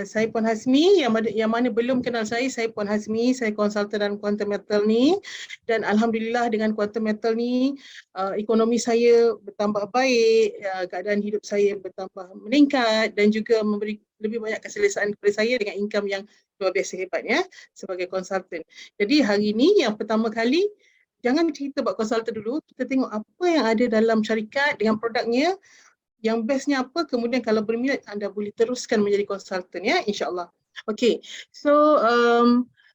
Saya Puan Hazmi, yang mana belum kenal saya Puan Hazmi, saya konsultan dalam quantum metal ni, dan alhamdulillah dengan quantum metal ni ekonomi saya bertambah baik, keadaan hidup saya bertambah meningkat dan juga memberi lebih banyak keselesaan kepada saya dengan income yang luar biasa hebat ya sebagai konsultan. Jadi hari ini yang pertama kali, jangan cerita buat konsultan dulu, kita tengok apa yang ada dalam syarikat dengan produknya, yang bestnya apa, kemudian kalau berminat anda boleh teruskan menjadi konsultan ya, insyaAllah. Okay, so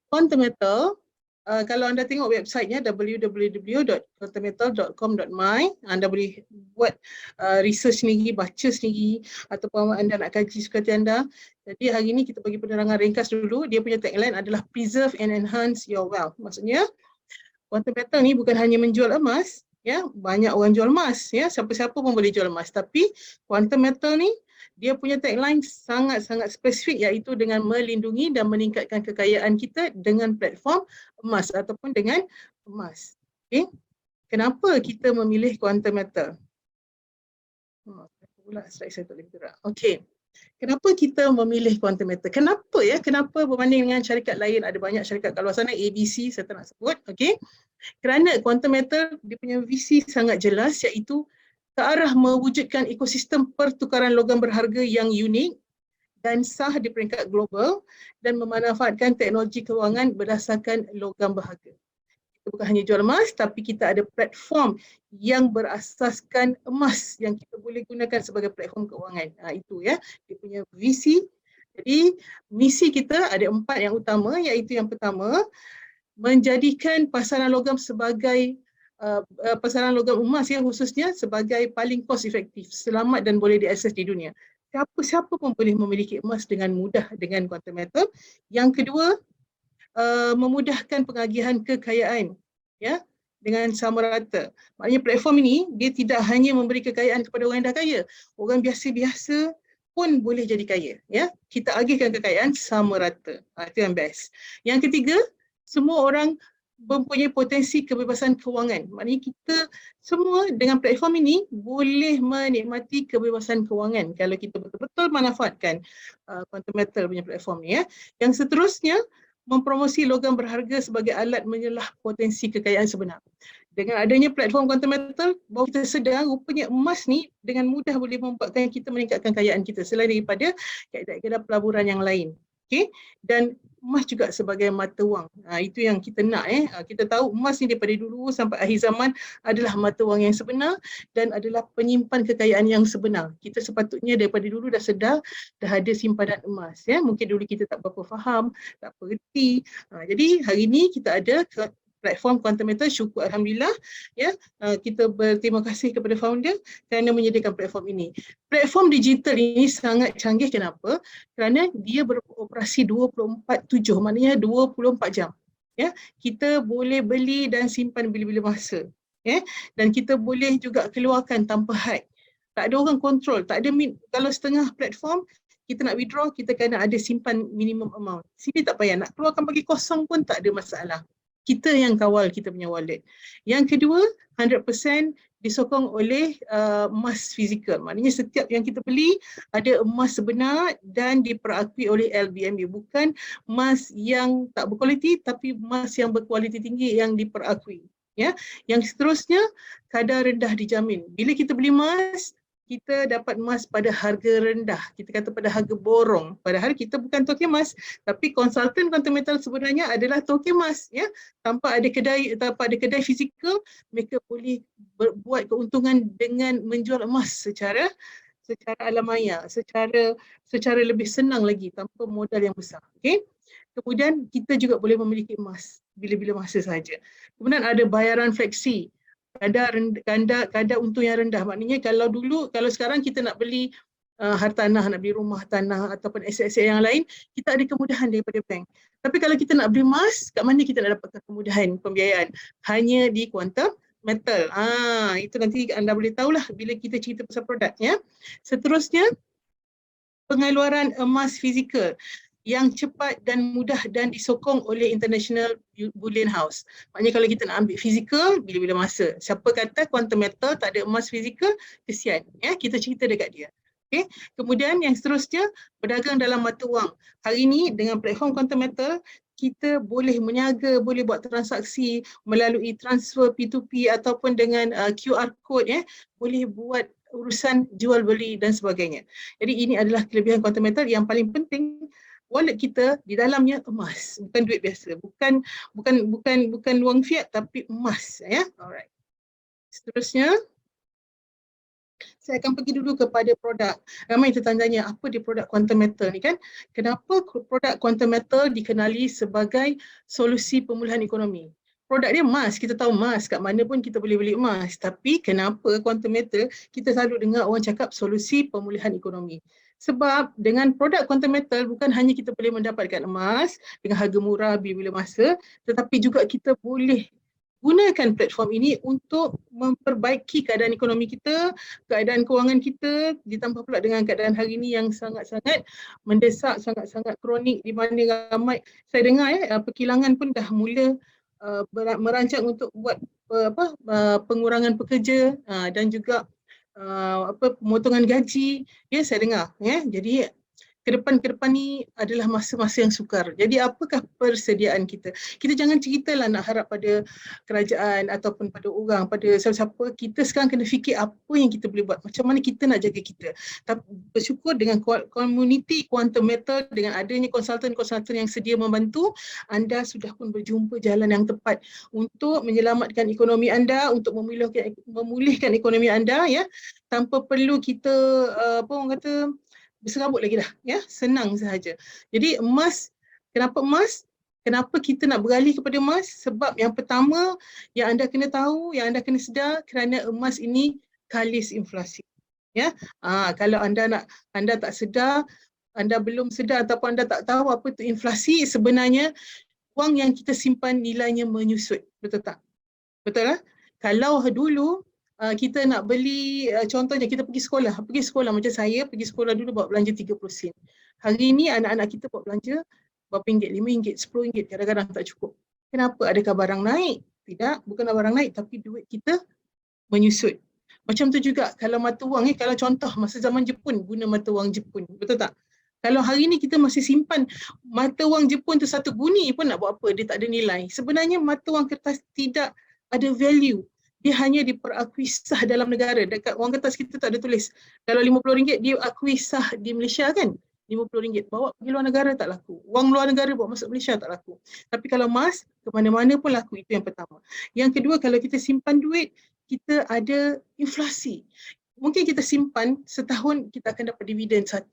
quantum metal, kalau anda tengok websitenya www.quantummetal.com.my, anda boleh buat research sendiri, baca sendiri, ataupun anda nak kaji suka hati anda. Jadi hari ini kita bagi penerangan ringkas dulu. Dia punya tagline adalah preserve and enhance your wealth. Maksudnya quantum metal ni bukan hanya menjual emas, ya, banyak orang jual emas, ya, siapa-siapa pun boleh jual emas, tapi quantum metal ni dia punya tagline sangat-sangat spesifik, iaitu dengan melindungi dan meningkatkan kekayaan kita dengan platform emas ataupun dengan emas. Okay. Kenapa kita memilih quantum metal? Pula slide saya tak boleh bergerak. Okey. Kenapa kita memilih quantum metal? Kenapa ya? Kenapa berbanding dengan syarikat lain? Ada banyak syarikat kat luar sana, ABC saya tak nak sebut. Okey. Kerana quantum metal dia punya visi sangat jelas, iaitu ke arah mewujudkan ekosistem pertukaran logam berharga yang unik dan sah di peringkat global dan memanfaatkan teknologi kewangan berdasarkan logam berharga. Kita bukan hanya jual emas, tapi kita ada platform yang berasaskan emas yang kita boleh gunakan sebagai platform kewangan. Itu ya, dia punya visi. Jadi misi kita ada 4 yang utama, iaitu yang pertama, menjadikan pasaran logam sebagai pasaran logam emas ya khususnya sebagai paling cost efektif, selamat dan boleh diakses di dunia. Siapa-siapa pun boleh memiliki emas dengan mudah dengan quantum metal. Yang kedua, memudahkan pengagihan kekayaan ya dengan sama rata. Maknanya platform ini dia tidak hanya memberi kekayaan kepada orang yang dah kaya, orang biasa-biasa pun boleh jadi kaya ya. Kita agihkan kekayaan sama rata. Itu yang best. Yang ketiga, semua orang mempunyai potensi kebebasan kewangan. Maknanya kita semua dengan platform ini boleh menikmati kebebasan kewangan kalau kita betul-betul manfaatkan quantum metal punya platform ni ya. Yang seterusnya, mempromosi logam berharga sebagai alat menyelah potensi kekayaan sebenar. Dengan adanya platform quantum metal, bahawa kita sedar rupanya emas ni dengan mudah boleh membuatkan kita meningkatkan kekayaan kita selain daripada kaedah-kaedah pelaburan yang lain. Okay? Dan emas juga sebagai mata wang. Itu yang kita nak. Kita tahu emas ni daripada dulu sampai akhir zaman adalah mata wang yang sebenar dan adalah penyimpan kekayaan yang sebenar. Kita sepatutnya daripada dulu dah sedar dah ada simpanan emas. Ya? Mungkin dulu kita tak berapa faham, tak berhenti. Jadi hari ini kita ada platform quantum metal, syukur alhamdulillah ya, kita berterima kasih kepada founder kerana menyediakan platform ini. Platform digital ini sangat canggih. Kenapa? Kerana dia beroperasi 24/7, maknanya 24 jam. Ya, kita boleh beli dan simpan bila-bila masa. Ya, dan kita boleh juga keluarkan tanpa had. Tak ada orang kontrol, tak ada kalau setengah platform kita nak withdraw, kita kena ada simpan minimum amount. Sini tak payah, nak keluarkan bagi kosong pun tak ada masalah. Kita yang kawal kita punya wallet. Yang kedua, 100% disokong oleh emas fizikal. Maknanya setiap yang kita beli ada emas sebenar dan diperakui oleh LBMA. Bukan emas yang tak berkualiti, tapi emas yang berkualiti tinggi yang diperakui. Ya. Yang seterusnya, kadar rendah dijamin. Bila kita beli emas, kita dapat emas pada harga rendah. Kita kata pada harga borong. Padahal kita bukan token emas, tapi konsultan quantum metal sebenarnya adalah token emas. Ya? Tanpa ada kedai fizikal, mereka boleh buat keuntungan dengan menjual emas secara alamaya, secara lebih senang lagi tanpa modal yang besar. Okay? Kemudian kita juga boleh memiliki emas bila-bila masa sahaja. Kemudian ada bayaran fleksi. Kadar untung yang rendah. Maknanya kalau sekarang kita nak beli hartanah, nak beli rumah tanah ataupun aset-aset yang lain, kita ada kemudahan daripada bank. Tapi kalau kita nak beli emas, kat mana kita nak dapatkan kemudahan pembiayaan? Hanya di quantum metal. Itu nanti anda boleh tahulah bila kita cerita pasal produk ya. Seterusnya, pengeluaran emas fizikal yang cepat dan mudah dan disokong oleh International Bullion House. Maknanya kalau kita nak ambil fizikal, bila-bila masa. Siapa kata quantum metal tak ada emas fizikal, kesian. Ya, kita cerita dekat dia. Okay. Kemudian yang seterusnya, berdagang dalam mata wang. Hari ini dengan platform Quantum Metal, kita boleh meniaga, boleh buat transaksi melalui transfer P2P ataupun dengan QR code, boleh buat urusan jual beli dan sebagainya. Jadi ini adalah kelebihan Quantum Metal. Yang paling penting, wallet kita di dalamnya emas, bukan duit biasa, bukan wang fiat tapi emas, ya. Alright. Seterusnya, saya akan pergi dulu kepada produk. Ramai tertanya apa di produk Quantum Metal ni kan? Kenapa produk Quantum Metal dikenali sebagai solusi pemulihan ekonomi? Produk dia emas, kita tahu emas, kat mana pun kita boleh beli emas. Tapi kenapa Quantum Metal kita selalu dengar orang cakap solusi pemulihan ekonomi? Sebab dengan produk Quantum Metal bukan hanya kita boleh mendapatkan emas dengan harga murah bila masa, tetapi juga kita boleh gunakan platform ini untuk memperbaiki keadaan ekonomi kita, keadaan kewangan kita, ditambah pula dengan keadaan hari ini yang sangat-sangat mendesak, sangat-sangat kronik, di mana ramai, saya dengar perkilangan pun dah mula merancang untuk buat pengurangan pekerja dan juga pemotongan gaji, saya dengar. Jadi ke depan ni adalah masa-masa yang sukar. Jadi apakah persediaan kita? Kita jangan ceritalah nak harap pada kerajaan ataupun pada orang, pada siapa-siapa. Kita sekarang kena fikir apa yang kita boleh buat. Macam mana kita nak jaga kita. Tapi bersyukur dengan komuniti Quantum Metal, dengan adanya konsultan-konsultan yang sedia membantu, anda sudah pun berjumpa jalan yang tepat untuk menyelamatkan ekonomi anda, untuk memulihkan ekonomi anda, tanpa perlu kita orang kata berserabut lagi dah, senang sahaja. Jadi emas, kenapa emas? Kenapa kita nak beralih kepada emas? Sebab yang pertama yang anda kena tahu, yang anda kena sedar, kerana emas ini kalis inflasi. Kalau anda tak sedar, anda belum sedar ataupun anda tak tahu apa itu inflasi, sebenarnya wang yang kita simpan nilainya menyusut. Betul tak? Betul lah? Kalau dulu kita nak beli, contohnya kita pergi sekolah macam saya pergi sekolah dulu bawa belanja 30 sen. Hari ini anak-anak kita buat belanja berapa ringgit, RM5, RM10, kadang-kadang tak cukup. Kenapa? Adakah barang naik? Tidak, bukanlah barang naik tapi duit kita menyusut. Macam tu juga kalau mata wang, kalau contoh masa zaman Jepun guna mata wang Jepun, betul tak? Kalau hari ni kita masih simpan mata wang Jepun tu 1 guni pun nak buat apa? Dia tak ada nilai. Sebenarnya mata wang kertas tidak ada value. Dia hanya diperakui sah dalam negara. Dekat wang kertas kita tak ada tulis. Kalau RM50 dia akui sah di Malaysia kan? RM50. Bawa pergi luar negara tak laku. Wang luar negara bawa masuk Malaysia tak laku. Tapi kalau emas, ke mana-mana pun laku. Itu yang pertama. Yang kedua, kalau kita simpan duit, kita ada inflasi. Mungkin kita simpan setahun kita akan dapat dividen 1-2%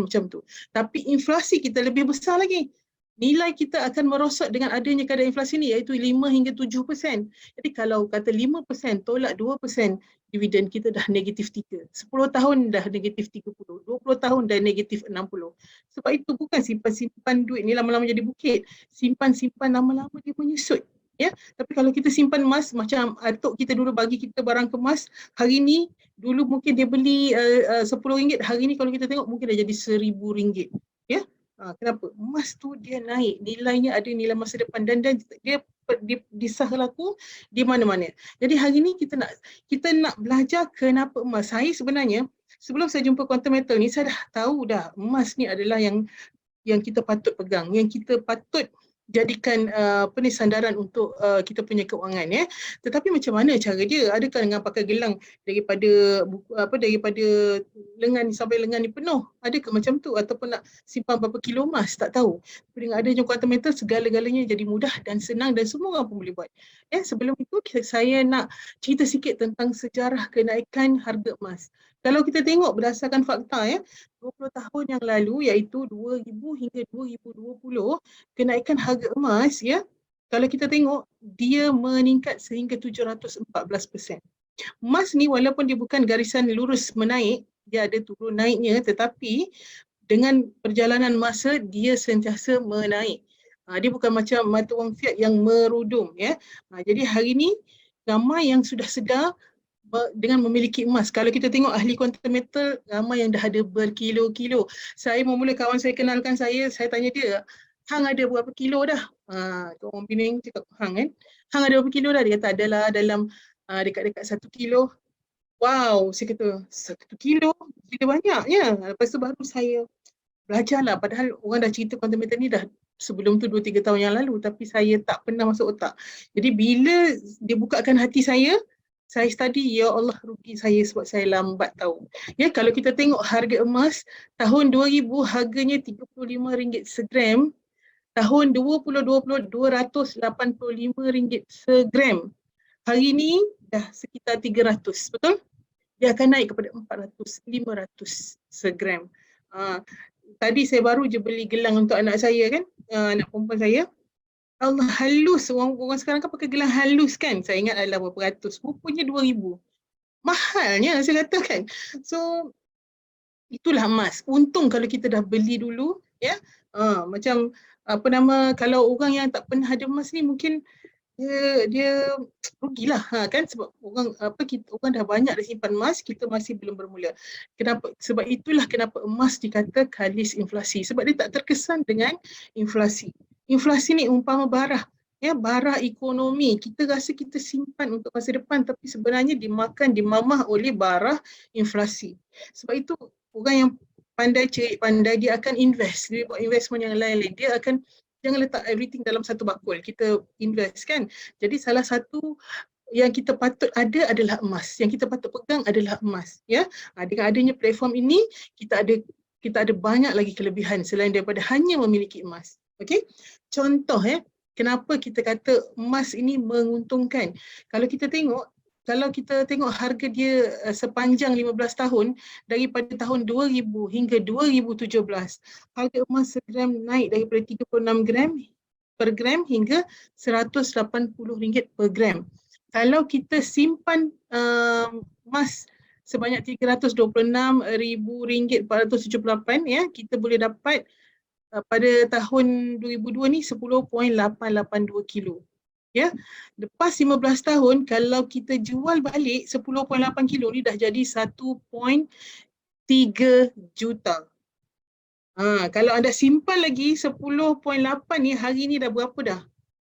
macam tu. Tapi inflasi kita lebih besar lagi. Nilai kita akan merosot dengan adanya keadaan inflasi ni, iaitu 5 hingga 7%. Jadi kalau kata 5% tolak 2%, dividen kita dah negatif 3. 10 tahun dah negatif 30. 20 tahun dah negatif 60. Sebab itu bukan simpan-simpan duit ni lama-lama jadi bukit. Simpan-simpan lama-lama dia menyusut. Tapi kalau kita simpan emas, macam atuk kita dulu bagi kita barang kemas, hari ni dulu mungkin dia beli RM10, hari ni kalau kita tengok mungkin dah jadi RM1,000. Kenapa? Emas tu dia naik, nilainya ada nilai masa depan dan dia disah laku di mana-mana. Jadi hari ni kita nak belajar kenapa emas. Saya sebenarnya sebelum saya jumpa Quantum Metal ni, saya dah tahu dah emas ni adalah yang kita patut pegang, yang kita patut jadikan sandaran untuk kita punya kewangan. Tetapi macam mana cara dia? Adakah dengan pakai gelang daripada lengan sampai lengan ni penuh? Adakah macam tu? Ataupun nak simpan berapa kilo emas? Tak tahu. Dengan adanya Quantum Metal, segala-galanya jadi mudah dan senang dan semua orang pun boleh buat. Sebelum itu saya nak cerita sikit tentang sejarah kenaikan harga emas. Kalau kita tengok berdasarkan fakta 20 tahun yang lalu, iaitu 2000 hingga 2020, kenaikan harga emas kalau kita tengok dia meningkat sehingga 714%. Emas ni walaupun dia bukan garisan lurus menaik, dia ada turun naiknya, tetapi dengan perjalanan masa dia sentiasa menaik. Dia bukan macam mata wang fiat yang merudum. Jadi hari ni ramai yang sudah sedar dengan memiliki emas. Kalau kita tengok ahli Quantum Metal, ramai yang dah ada berkilo-kilo. Saya memula kawan saya kenalkan saya tanya dia, Hang ada berapa kilo dah? Orang Penang cakap Hang kan? Hang ada berapa kilo dah? Dia kata adalah dalam dekat-dekat 1 kilo. wow, saya kata 1 kilo, gila banyaknya. Lepas tu baru saya belajarlah, padahal orang dah cerita quantum method ni dah sebelum tu 2-3 tahun yang lalu, tapi saya tak pernah masuk otak. Jadi bila dia bukakan hati saya study, ya Allah rugi saya sebab saya lambat tahu. Ya, kalau kita tengok harga emas tahun 2000 harganya RM35 segram, tahun 2020 RM285 segram. Hari ni dah sekitar 300, betul? Dia akan naik kepada 400, 500 segram. Tadi saya baru je beli gelang untuk anak saya kan, anak perempuan saya. Allah, halus. Orang sekarang kan pakai gelang halus kan. Saya ingat adalah berapa ratus. Rupanya 2,000. Mahalnya saya kata kan. So itulah emas. Untung kalau kita dah beli dulu, ya. Macam apa nama, kalau orang yang tak pernah ada emas ni mungkin dia rugilah kan, sebab orang dah banyak dah simpan emas, kita masih belum bermula. Kenapa? Sebab itulah kenapa emas dikata kalis inflasi, sebab dia tak terkesan dengan inflasi. Inflasi ni umpama barah, ya, barah ekonomi. Kita rasa kita simpan untuk masa depan, tapi sebenarnya dimakan, dimamah oleh barah inflasi. Sebab itu orang yang pandai cerik pandai, dia akan invest, dia buat investment yang lain-lain. Dia akan, jangan letak everything dalam satu bakul, kita invest kan. Jadi salah satu yang kita patut ada adalah emas. Yang kita patut pegang adalah emas, ya. Dengan adanya platform ini, kita ada banyak lagi kelebihan selain daripada hanya memiliki emas. Okey? Contoh, kenapa kita kata emas ini menguntungkan. Kalau kita tengok harga dia sepanjang 15 tahun, daripada tahun 2000 hingga 2017, harga emas segram naik daripada 36 gram per gram hingga RM180 per gram. Kalau kita simpan emas sebanyak RM326,478, ya, kita boleh dapat pada tahun 2002 ni 10.882 kilo. Ya, lepas 15 tahun kalau kita jual balik 10.8 kilo ni dah jadi 1.3 juta. Kalau anda simpan lagi 10.8 ni, hari ni dah berapa dah?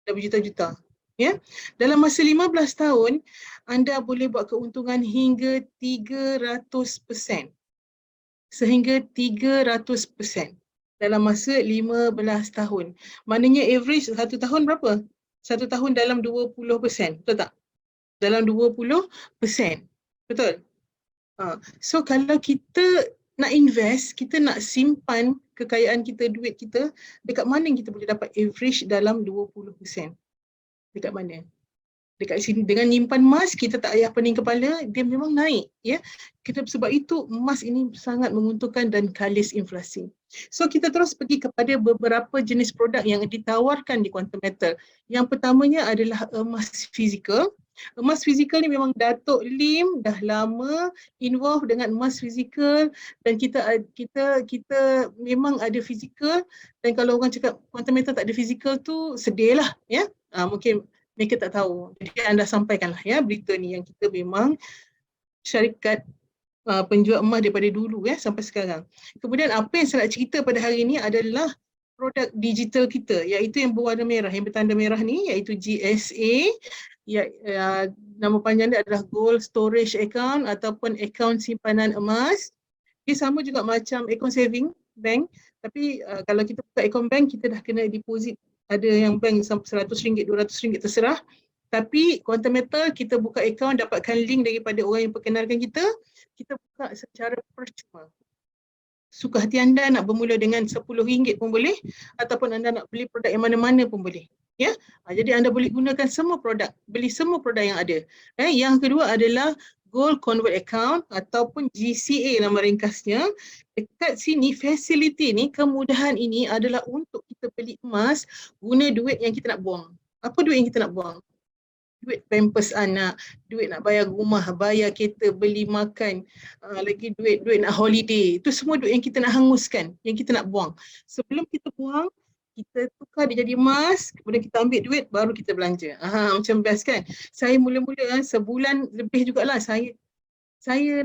Dah berjuta-juta. Ya? Dalam masa 15 tahun anda boleh buat keuntungan hingga 300%. Sehingga 300% dalam masa 15 tahun. Maknanya average satu tahun berapa? Satu tahun dalam 20%, betul tak? Dalam 20%, betul? So kalau kita nak invest, kita nak simpan kekayaan kita, duit kita, dekat mana kita boleh dapat average dalam 20%? Dekat mana? Dekat sini. Dengan nyimpan emas, kita tak payah pening kepala, dia memang naik, ya. Sebab itu emas ini sangat menguntungkan dan kalis inflasi. So kita terus pergi kepada beberapa jenis produk yang ditawarkan di Quantum Metal. Yang pertamanya adalah emas fizikal. Emas fizikal ni memang Datuk Lim dah lama involve dengan emas fizikal, dan kita memang ada fizikal. Dan kalau orang cakap Quantum Metal tak ada fizikal tu sedih lah, ya. Mungkin mereka tak tahu. Jadi anda sampaikanlah, ya, berita ni, yang kita memang syarikat penjual emas daripada dulu, ya, sampai sekarang. Kemudian apa yang saya nak cerita pada hari ini adalah produk digital kita, iaitu yang berwarna merah, yang bertanda merah ni, iaitu GSA. Nama panjang dia adalah Gold Storage Account ataupun akaun simpanan emas. Dia sama juga macam akaun saving bank, tapi kalau kita buka akaun bank, kita dah kena deposit. Ada yang bank sampai RM100, RM200, terserah. Tapi Quantum Metal, kita buka akaun, dapatkan link daripada orang yang perkenalkan kita buka secara percuma. Suka hati anda nak bermula dengan RM10 pun boleh, ataupun anda nak beli produk yang mana-mana pun boleh. Ya, jadi anda boleh gunakan semua produk, beli semua produk yang ada. Yang kedua adalah Gold Convert Account ataupun GCA nama ringkasnya. Dekat sini, facility ni, kemudahan ini adalah untuk kita beli emas guna duit yang kita nak buang. Apa duit yang kita nak buang? Duit pampers anak, duit nak bayar rumah, bayar kereta, beli makan, lagi duit nak holiday. Itu semua duit yang kita nak hanguskan, yang kita nak buang. Sebelum kita buang, kita tukar dia jadi emas, kemudian kita ambil duit, baru kita belanja. Macam best kan? Saya mula-mula sebulan lebih jugalah saya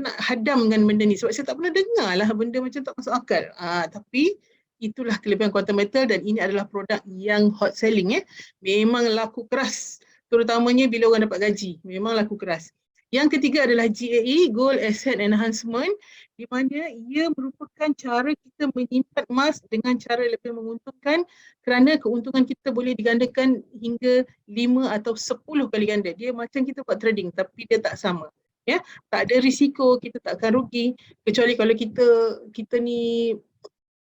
nak hadam dengan benda ni, sebab saya tak pernah dengar lah benda macam tak masuk akal. Tapi itulah kelebihan Quantum Metal, dan ini adalah produk yang hot selling. Memang laku keras, terutamanya bila orang dapat gaji. Memang laku keras. Yang ketiga adalah GAE, Gold Asset Enhancement, di mana ia merupakan cara kita menyimpan emas dengan cara lebih menguntungkan kerana keuntungan kita boleh digandakan hingga 5 atau 10 kali ganda. Dia macam kita buat trading tapi dia tak sama. Ya, tak ada risiko, kita tak akan rugi kecuali kalau kita ni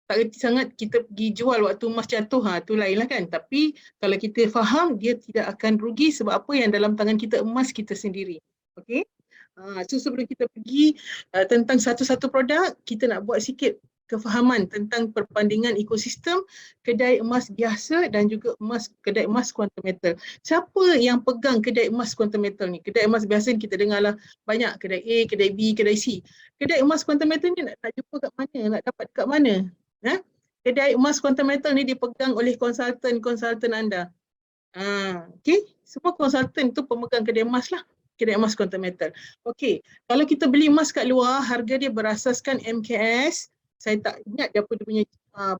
tak reti sangat, kita pergi jual waktu emas jatuh, tu lain lah kan. Tapi kalau kita faham, dia tidak akan rugi sebab apa yang dalam tangan kita emas kita sendiri. Okay. So sebelum kita pergi tentang satu-satu produk, kita nak buat sikit kefahaman tentang perbandingan ekosistem kedai emas biasa dan juga kedai emas quantum metal. Siapa yang pegang kedai emas quantum metal ni? Kedai emas biasa kita dengar lah banyak, kedai A, kedai B, kedai C. Kedai emas quantum metal ni nak jumpa kat mana? Nak dapat kat mana? Kedai emas quantum metal ni dipegang oleh konsultan anda. Okay, semua konsultan tu pemegang kedai emas lah. Kedai emas quantum metal. Okay, kalau kita beli emas kat luar, harga dia berasaskan MKS. Saya tak ingat apa dia punya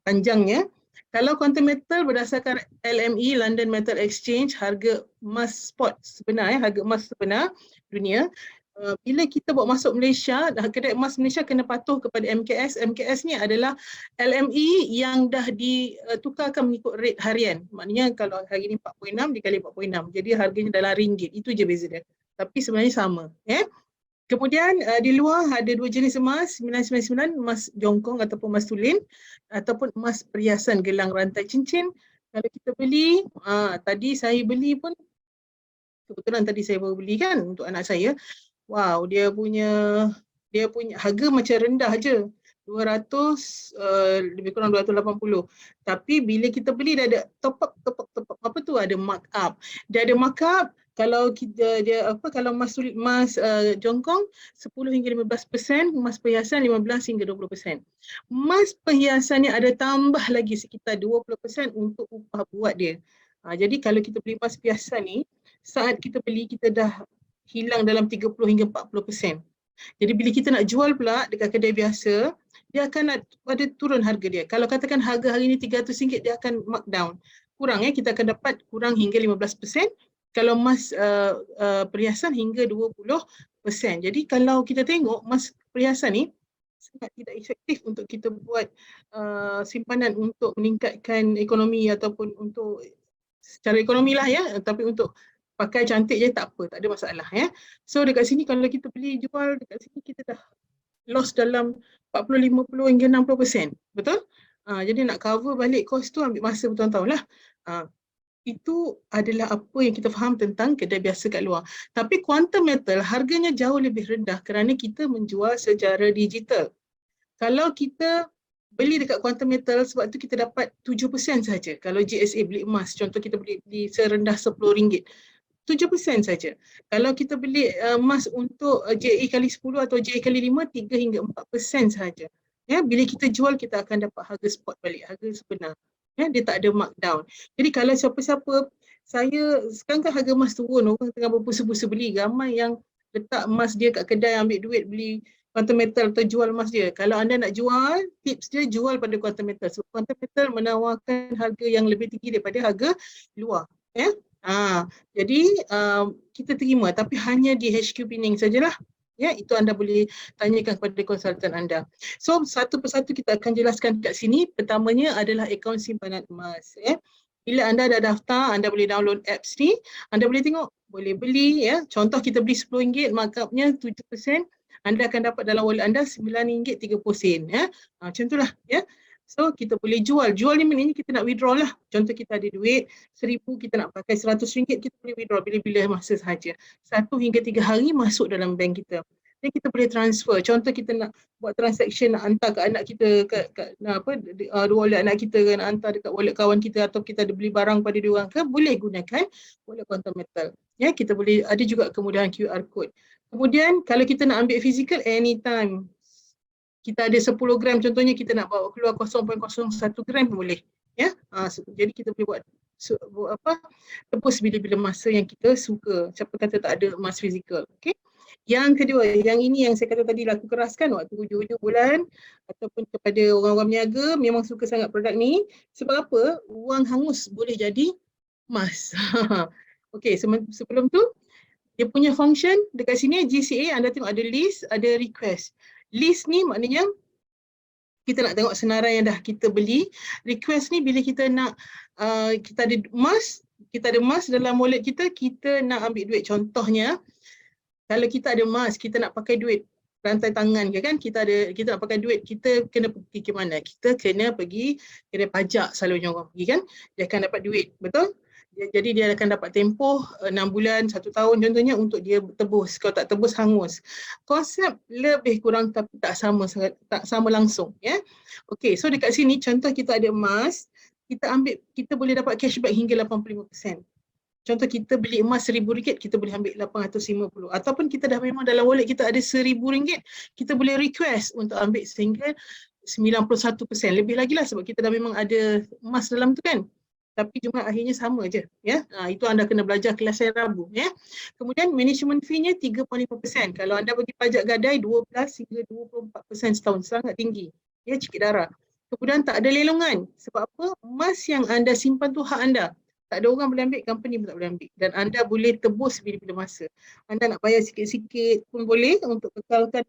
panjangnya. Kalau quantum metal berdasarkan LME, London Metal Exchange, harga emas spot sebenar, harga emas sebenar dunia. Bila kita bawa masuk Malaysia, kedai emas Malaysia kena patuh kepada MKS. MKS ni adalah LME yang dah ditukarkan mengikut rate harian. Maknanya kalau hari ni 4.6 dikali 4.6. Jadi harganya dalam ringgit. Itu je beza dia. Tapi sebenarnya sama. Kemudian di luar ada dua jenis emas, 999, emas jongkong ataupun emas tulin, ataupun emas perhiasan gelang rantai cincin. Kalau kita beli, tadi saya beli pun, kebetulan tadi saya baru beli kan untuk anak saya. Wow, dia punya harga macam rendah je. 200, lebih kurang 280. Tapi bila kita beli dah ada top up, apa tu, ada markup. Dia ada markup. Kalau kalau emas jongkong 10 hingga 15%, emas perhiasan 15 hingga 20%. Emas perhiasan ni ada tambah lagi sekitar 20% untuk upah buat dia. Jadi kalau kita beli emas perhiasan ni, saat kita beli kita dah hilang dalam 30 hingga 40%. Jadi bila kita nak jual pula dekat kedai biasa, dia akan ada turun harga dia. Kalau katakan harga hari ni RM300, dia akan markdown. Kurang kita akan dapat kurang hingga 15%. Kalau emas perhiasan hingga 20%. Jadi kalau kita tengok emas perhiasan ni sangat tidak efektif untuk kita buat simpanan untuk meningkatkan ekonomi ataupun untuk secara ekonomi lah tapi untuk pakai cantik je tak apa, tak ada masalah So dekat sini kalau kita beli jual dekat sini kita dah loss dalam 40, 50 hingga 60%. Betul? Jadi nak cover balik kos tu ambil masa bertahun-tahun lah. Itu adalah apa yang kita faham tentang kedai biasa kat luar. Tapi quantum metal harganya jauh lebih rendah kerana kita menjual secara digital. Kalau kita beli dekat quantum metal, sebab tu kita dapat 7% saja. Kalau GSA beli emas, contoh kita beli di serendah RM10, 7% saja. Kalau kita beli emas untuk JA kali 10 atau JA kali 5, 3 hingga 4% saja. Bila kita jual, kita akan dapat harga spot balik, harga sebenar. Dia tak ada markdown. Jadi kalau siapa-siapa, sekarang kan harga emas turun, orang tengah berpusa-pusa beli, ramai yang letak emas dia kat kedai ambil duit beli quantum metal atau jual emas dia. Kalau anda nak jual, tips dia jual pada quantum metal. So quantum metal menawarkan harga yang lebih tinggi daripada harga luar. Jadi kita terima, tapi hanya di HQ Pening sajalah. Itu anda boleh tanyakan kepada konsultan anda. So satu persatu kita akan jelaskan kat sini. Pertamanya adalah akaun simpanan emas. Bila anda dah daftar, anda boleh download apps ni. Anda boleh tengok, boleh beli. Contoh kita beli RM10, markupnya 7%. Anda akan dapat dalam wallet anda RM9.30. Macam itulah. So kita boleh jual. Jual ni maknanya kita nak withdraw lah. Contoh kita ada duit RM1,000, kita nak pakai RM100, kita boleh withdraw bila-bila masa sahaja. 1 hingga 3 hari masuk dalam bank kita. Dan kita boleh transfer. Contoh kita nak buat transaction, nak hantar ke anak kita, wallet anak kita, nak hantar dekat wallet kawan kita, atau kita ada beli barang pada diorang ke, boleh gunakan wallet quantum metal. Kita boleh, ada juga kemudahan QR code. Kemudian kalau kita nak ambil physical, anytime. Kita ada 10 gram contohnya, kita nak bawa keluar 0.01 gram pun boleh. Jadi kita boleh buat tebus bila-bila masa yang kita suka. Siapa kata tak ada emas fizikal. Okay? Yang kedua, yang ini yang saya kata tadi laku keraskan waktu hujung-hujung bulan ataupun kepada orang-orang berniaga, memang suka sangat produk ni. Sebab apa? Wang hangus boleh jadi emas. Okey, sebelum tu Dia punya function dekat sini GCA, anda tengok ada list, ada request. List ni maknanya kita nak tengok senarai yang dah kita beli. Request ni bila kita nak kita ada emas dalam wallet kita, kita nak ambil duit. Contohnya kalau kita ada emas, kita nak pakai duit rantai tangan ke kan, kita nak pakai duit, kita kena pergi ke mana? Kita kena pergi kedai pajak, selalunya orang pergi kan, dia akan dapat duit, betul? Jadi dia akan dapat tempoh 6 bulan, 1 tahun contohnya untuk dia tebus. Kalau tak tebus, hangus. Konsep lebih kurang tapi tak sama langsung. Ya. Okey, so dekat sini contoh kita ada emas, kita boleh dapat cashback hingga 85%. Contoh kita beli emas RM1,000, kita boleh ambil 850. Ataupun kita dah memang dalam wallet kita ada RM1,000, kita boleh request untuk ambil sehingga 91%. Lebih lagi lah sebab kita dah memang ada emas dalam tu kan. Tapi jumlah akhirnya sama je. Ya? Itu anda kena belajar kelas hari Rabu. Ya? Kemudian management fee-nya 3.5%. Kalau anda bagi pajak gadai 12 hingga 24% setahun. Sangat tinggi. Ya, cikit darah. Kemudian tak ada lelongan. Sebab apa? Emas yang anda simpan tu hak anda. Tak ada orang boleh ambil, company pun tak boleh ambil. Dan anda boleh tebus bila-bila masa. Anda nak bayar sikit-sikit pun boleh untuk kekalkan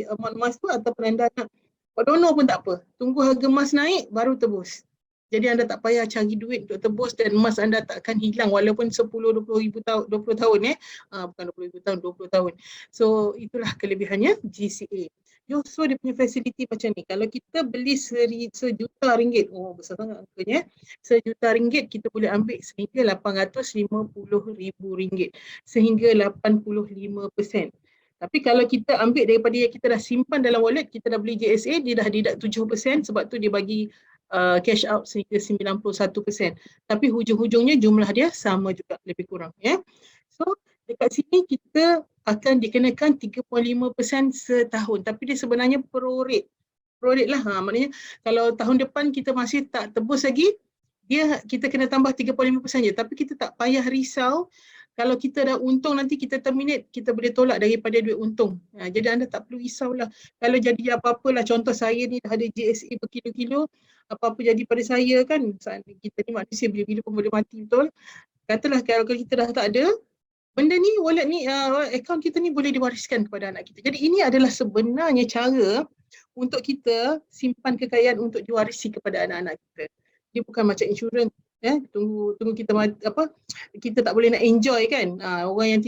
amount emas tu, ataupun anda nak buat donor pun tak apa. Tunggu harga emas naik, baru tebus. Jadi anda tak payah cari duit untuk tebus dan emas anda tak akan hilang walaupun 10-20 ribu tahun, 20 tahun bukan 20 ribu tahun, 20 tahun. So itulah kelebihannya GCA. So dia punya facility macam ni. Kalau kita beli sejuta ringgit, besar sangat angkanya. Sejuta ringgit kita boleh ambil sehingga 850,000 ringgit. Sehingga 85%. Tapi kalau kita ambil daripada yang kita dah simpan dalam wallet, kita dah beli JSA, dia dah deduct 7%, sebab tu dia bagi cash out sehingga 91%. Tapi hujung-hujungnya jumlah dia sama juga, lebih kurang. Ya. So dekat sini kita akan dikenakan 3.5% setahun. Tapi dia sebenarnya prorate. Prorate lah. Maknanya kalau tahun depan kita masih tak tebus lagi, kita kena tambah 3.5% je. Tapi kita tak payah risau. Kalau kita dah untung nanti kita terminate, kita boleh tolak daripada duit untung. Jadi anda tak perlu risaulah. Kalau jadi apa-apalah, contoh saya ni dah ada JSA berkilo-kilo, apa-apa jadi pada saya kan, kita ni manusia bila-bila pun boleh mati, betul? Katalah kalau kita dah tak ada, benda ni, wallet ni, akaun kita ni boleh diwariskan kepada anak kita. Jadi ini adalah sebenarnya cara untuk kita simpan kekayaan untuk diwarisi kepada anak-anak kita. Dia bukan macam insurans. Tunggu kita kita tak boleh nak enjoy kan. Orang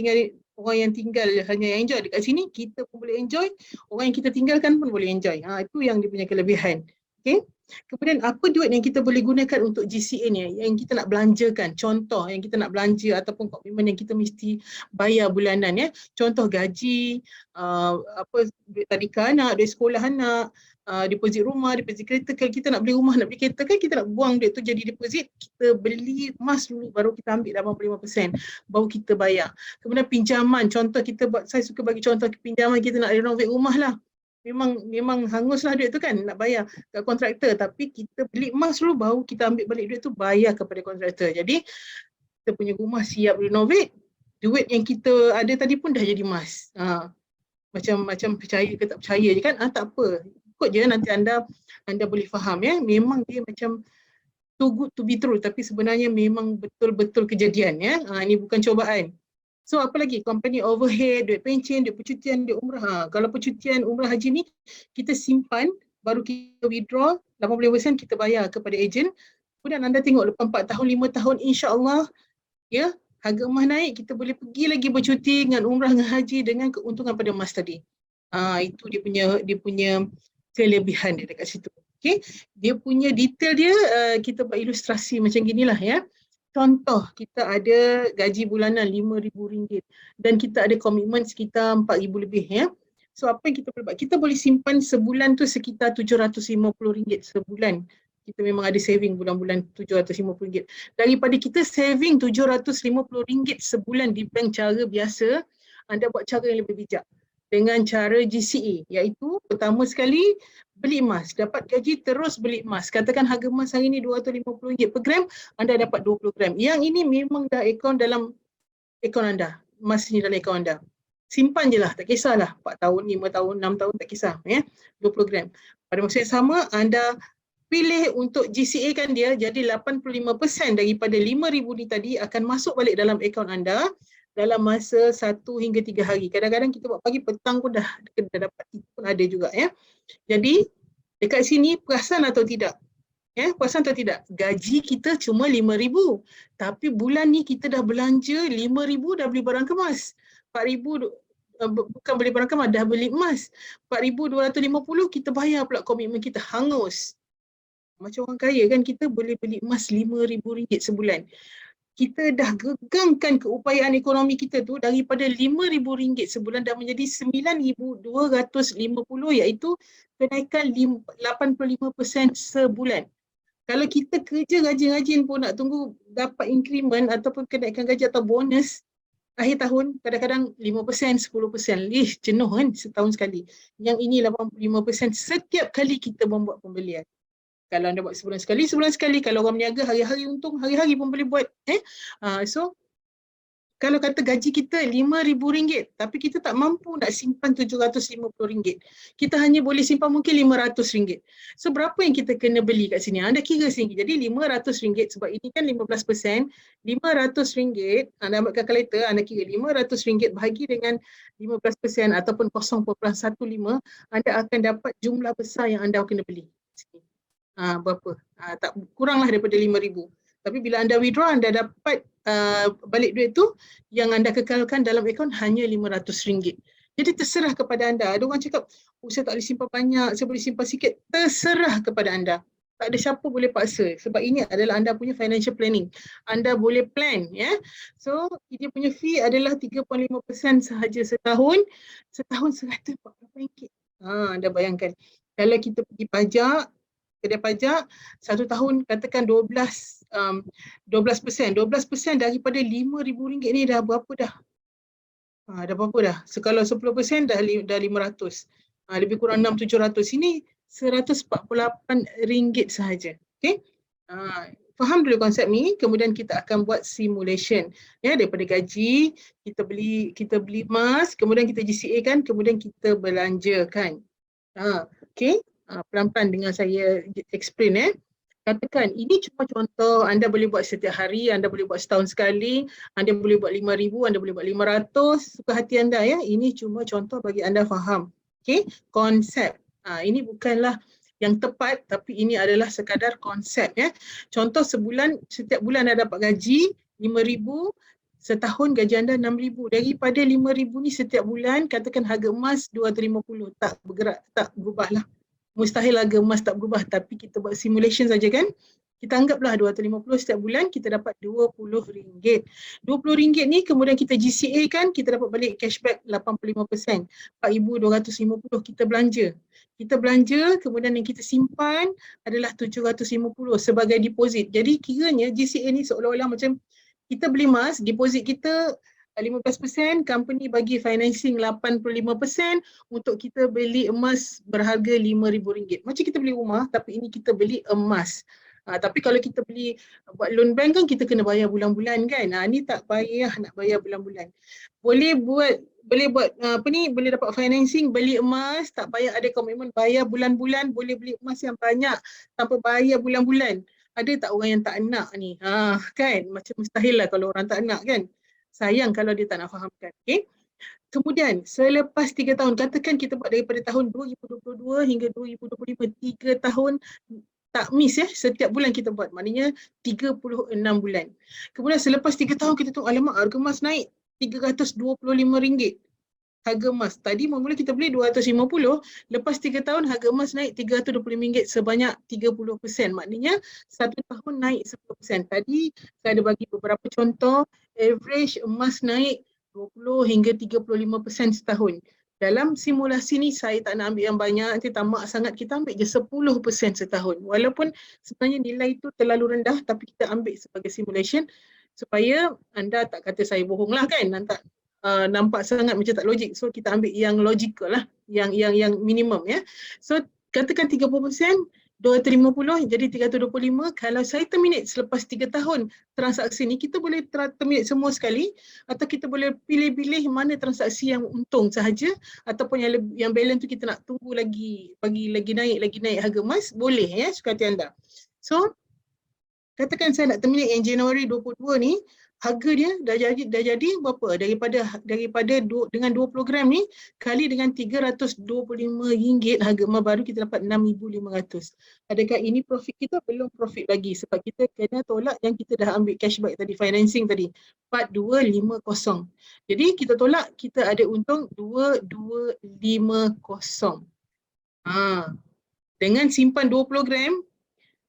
yang tinggal hanya enjoy. Dekat sini kita pun boleh enjoy, orang yang kita tinggalkan pun boleh enjoy. Itu yang dia punya kelebihan. Okay. Kemudian apa duit yang kita boleh gunakan untuk GCA ni yang kita nak belanjakan. Contoh yang kita nak belanja ataupun komitmen yang kita mesti bayar bulanan ya. Contoh gaji, duit tadika anak, duit sekolah anak, deposit rumah, deposit kereta. Kalau kita nak beli rumah, nak beli kereta kan, kita nak buang duit tu jadi deposit, kita beli emas dulu baru kita ambil 85%, baru kita bayar. Kemudian pinjaman, contoh saya suka bagi contoh pinjaman, kita nak renovate rumah lah. Memang hanguslah duit tu kan, nak bayar kat kontraktor, tapi kita beli emas dulu baru kita ambil balik duit tu bayar kepada kontraktor. Jadi kita punya rumah siap renovate, duit yang kita ada tadi pun dah jadi emas. Macam percaya ke tak percaya je kan, tak apa. Ikut je, nanti anda boleh faham ya. Memang dia macam too good to be true, tapi sebenarnya memang betul-betul kejadian ya. Ini bukan cobaan. So apa lagi? Company overhead, duit pencen, duit percutian, duit umrah. Kalau percutian umrah haji ni kita simpan, baru kita withdraw, 80% kita bayar kepada ejen. Kemudian anda tengok lepas 4 tahun, 5 tahun, insya-Allah ya, harga emas naik, kita boleh pergi lagi bercuti dengan umrah dengan haji dengan keuntungan pada emas tadi. Itu dia punya kelebihan dia dekat situ. Okay. Dia punya detail dia, kita buat ilustrasi macam ginilah ya. Contoh, kita ada gaji bulanan RM5,000 dan kita ada komitmen sekitar RM4,000 lebih ya. So apa yang kita boleh buat? Kita boleh simpan sebulan tu sekitar RM750 sebulan. Kita memang ada saving bulan-bulan RM750. Daripada kita saving RM750 sebulan di bank cara biasa, anda buat cara yang lebih bijak. Dengan cara GCA, iaitu pertama sekali beli emas, dapat gaji terus beli emas. Katakan harga emas hari ni RM250 per gram, anda dapat 20 gram. Yang ini memang dah dalam akaun anda, emas ni dalam akaun anda. Simpan je lah, tak kisahlah 4 tahun, 5 tahun, 6 tahun, tak kisah ya. 20 gram. Pada masa yang sama, anda pilih untuk GCA kan dia, jadi 85% daripada RM5,000 ni tadi akan masuk balik dalam akaun anda. dalam masa 1 hingga 3 hari. Kadang-kadang kita buat pagi, petang pun dah dapat, itu pun ada juga ya. Jadi dekat sini perasan atau tidak? Ya, perasan atau tidak? Gaji kita cuma 5,000. Tapi bulan ni kita dah belanja 5,000 dah beli barang kemas. 4,000 bukan beli barang kemas, dah beli emas. 4,250 kita bayar pula komitmen kita, hangus. Macam orang kaya kan, kita boleh beli emas RM5,000 sebulan. Kita dah gegangkan keupayaan ekonomi kita tu daripada RM5,000 sebulan dah menjadi RM9,250, iaitu kenaikan 85% sebulan. Kalau kita kerja rajin-rajin pun nak tunggu dapat increment ataupun kenaikan gaji atau bonus akhir tahun, kadang-kadang 5%, 10%. Jenuh kan setahun sekali. Yang ini 85% setiap kali kita membuat pembelian. Kalau anda buat sebulan sekali. Kalau orang berniaga hari-hari untung, hari-hari pun boleh buat. So, kalau kata gaji kita RM5,000, tapi kita tak mampu nak simpan RM750. Kita hanya boleh simpan mungkin RM500. So, berapa yang kita kena beli kat sini? Anda kira sini. Jadi RM500, sebab ini kan 15%. RM500, anda ambil kalkulator, anda kira RM500 bahagi dengan 15% ataupun 0.15, anda akan dapat jumlah besar yang anda kena beli. Berapa? Tak kuranglah daripada RM5,000. Tapi bila anda withdraw, anda dapat balik duit tu yang anda kekalkan dalam akaun hanya RM500. Jadi terserah kepada anda. Ada orang cakap, saya tak boleh simpan banyak, saya boleh simpan sikit. Terserah kepada anda. Tak ada siapa boleh paksa. Sebab ini adalah anda punya financial planning. Anda boleh plan. Ya. So, dia punya fee adalah 3.5% sahaja setahun. Setahun RM148. Anda bayangkan. Kalau kita pergi pajak, kedai pajak, 1 tahun katakan 12% daripada RM5,000 ni dah berapa dah? Dah berapa dah? Kalau 10% dah 500. Lebih kurang 600-700. Ini RM148 sahaja. Okay? Faham dulu konsep ni, kemudian kita akan buat simulation. Ya, daripada gaji, kita beli emas, kemudian kita GCA kan, kemudian kita belanjakan. Okay? Pelan-pelan dengan saya explain. Katakan, ini cuma contoh, anda boleh buat setiap hari, anda boleh buat setahun sekali, anda boleh buat 5,000, anda boleh buat 500, suka hati anda ya. Ini cuma contoh bagi anda faham. Okay? Konsep. Ini bukanlah yang tepat, tapi ini adalah sekadar konsep ya. Contoh setiap bulan anda dapat gaji 5,000, setahun gaji anda 6,000. Daripada 5,000 ni setiap bulan, katakan harga emas 250, tak bergerak, tak berubahlah. Mustahil harga emas tak berubah, tapi kita buat simulation saja kan. Kita anggaplah 250 setiap bulan, kita dapat RM20. RM20 ni kemudian kita GCA kan, kita dapat balik cashback 85%. RM4,250 kita belanja. Kita belanja, kemudian yang kita simpan adalah RM750 sebagai deposit. Jadi kiranya GCA ni seolah-olah macam kita beli emas, deposit kita 15%, company bagi financing 85% untuk kita beli emas berharga RM5,000. Macam kita beli rumah, tapi ini kita beli emas. Tapi kalau kita buat loan bank kan, kita kena bayar bulan-bulan kan. Ni tak payah nak bayar bulan-bulan. Boleh dapat financing, beli emas, tak payah ada komitmen bayar bulan-bulan, boleh beli emas yang banyak tanpa bayar bulan-bulan. Ada tak orang yang tak nak ni? Kan? Macam mustahil lah kalau orang tak nak kan. Sayang kalau dia tak nak fahamkan. Okay? Kemudian selepas 3 tahun, katakan kita buat daripada tahun 2022 hingga 2025, 3 tahun tak miss ya, setiap bulan kita buat, maknanya 36 bulan. Kemudian selepas 3 tahun kita tengok, alamak harga emas naik RM325. Harga emas, tadi mula kita beli 250, lepas 3 tahun harga emas naik RM325 sebanyak 30%. Maknanya 1 tahun naik 10%. Tadi saya ada bagi beberapa contoh, average emas naik 20 hingga 35% setahun. Dalam simulasi ni saya tak nak ambil yang banyak, nanti tamak sangat, kita ambil je 10% setahun. Walaupun sebenarnya nilai itu terlalu rendah, tapi kita ambil sebagai simulation supaya anda tak kata saya bohong lah kan, nampak sangat macam tak logik. So kita ambil yang logical lah, yang minimum ya. So katakan 30%, 250 jadi 325. Kalau saya terminate selepas 3 tahun transaksi ni, kita boleh terminate semua sekali, atau kita boleh pilih-pilih mana transaksi yang untung sahaja, ataupun yang balance tu kita nak tunggu lagi, bagi lagi naik harga emas, boleh ya, suka hati anda. So katakan saya nak terminate yang Januari 22 ni, harga dia dah jadi berapa? Dengan 20 gram ni kali dengan RM325 harga emas baru kita dapat RM6,500. Adakah ini profit kita? Belum profit lagi sebab kita kena tolak yang kita dah ambil cashback tadi, financing tadi 4250. Jadi kita tolak, kita ada untung 2250. Dengan simpan 20 gram,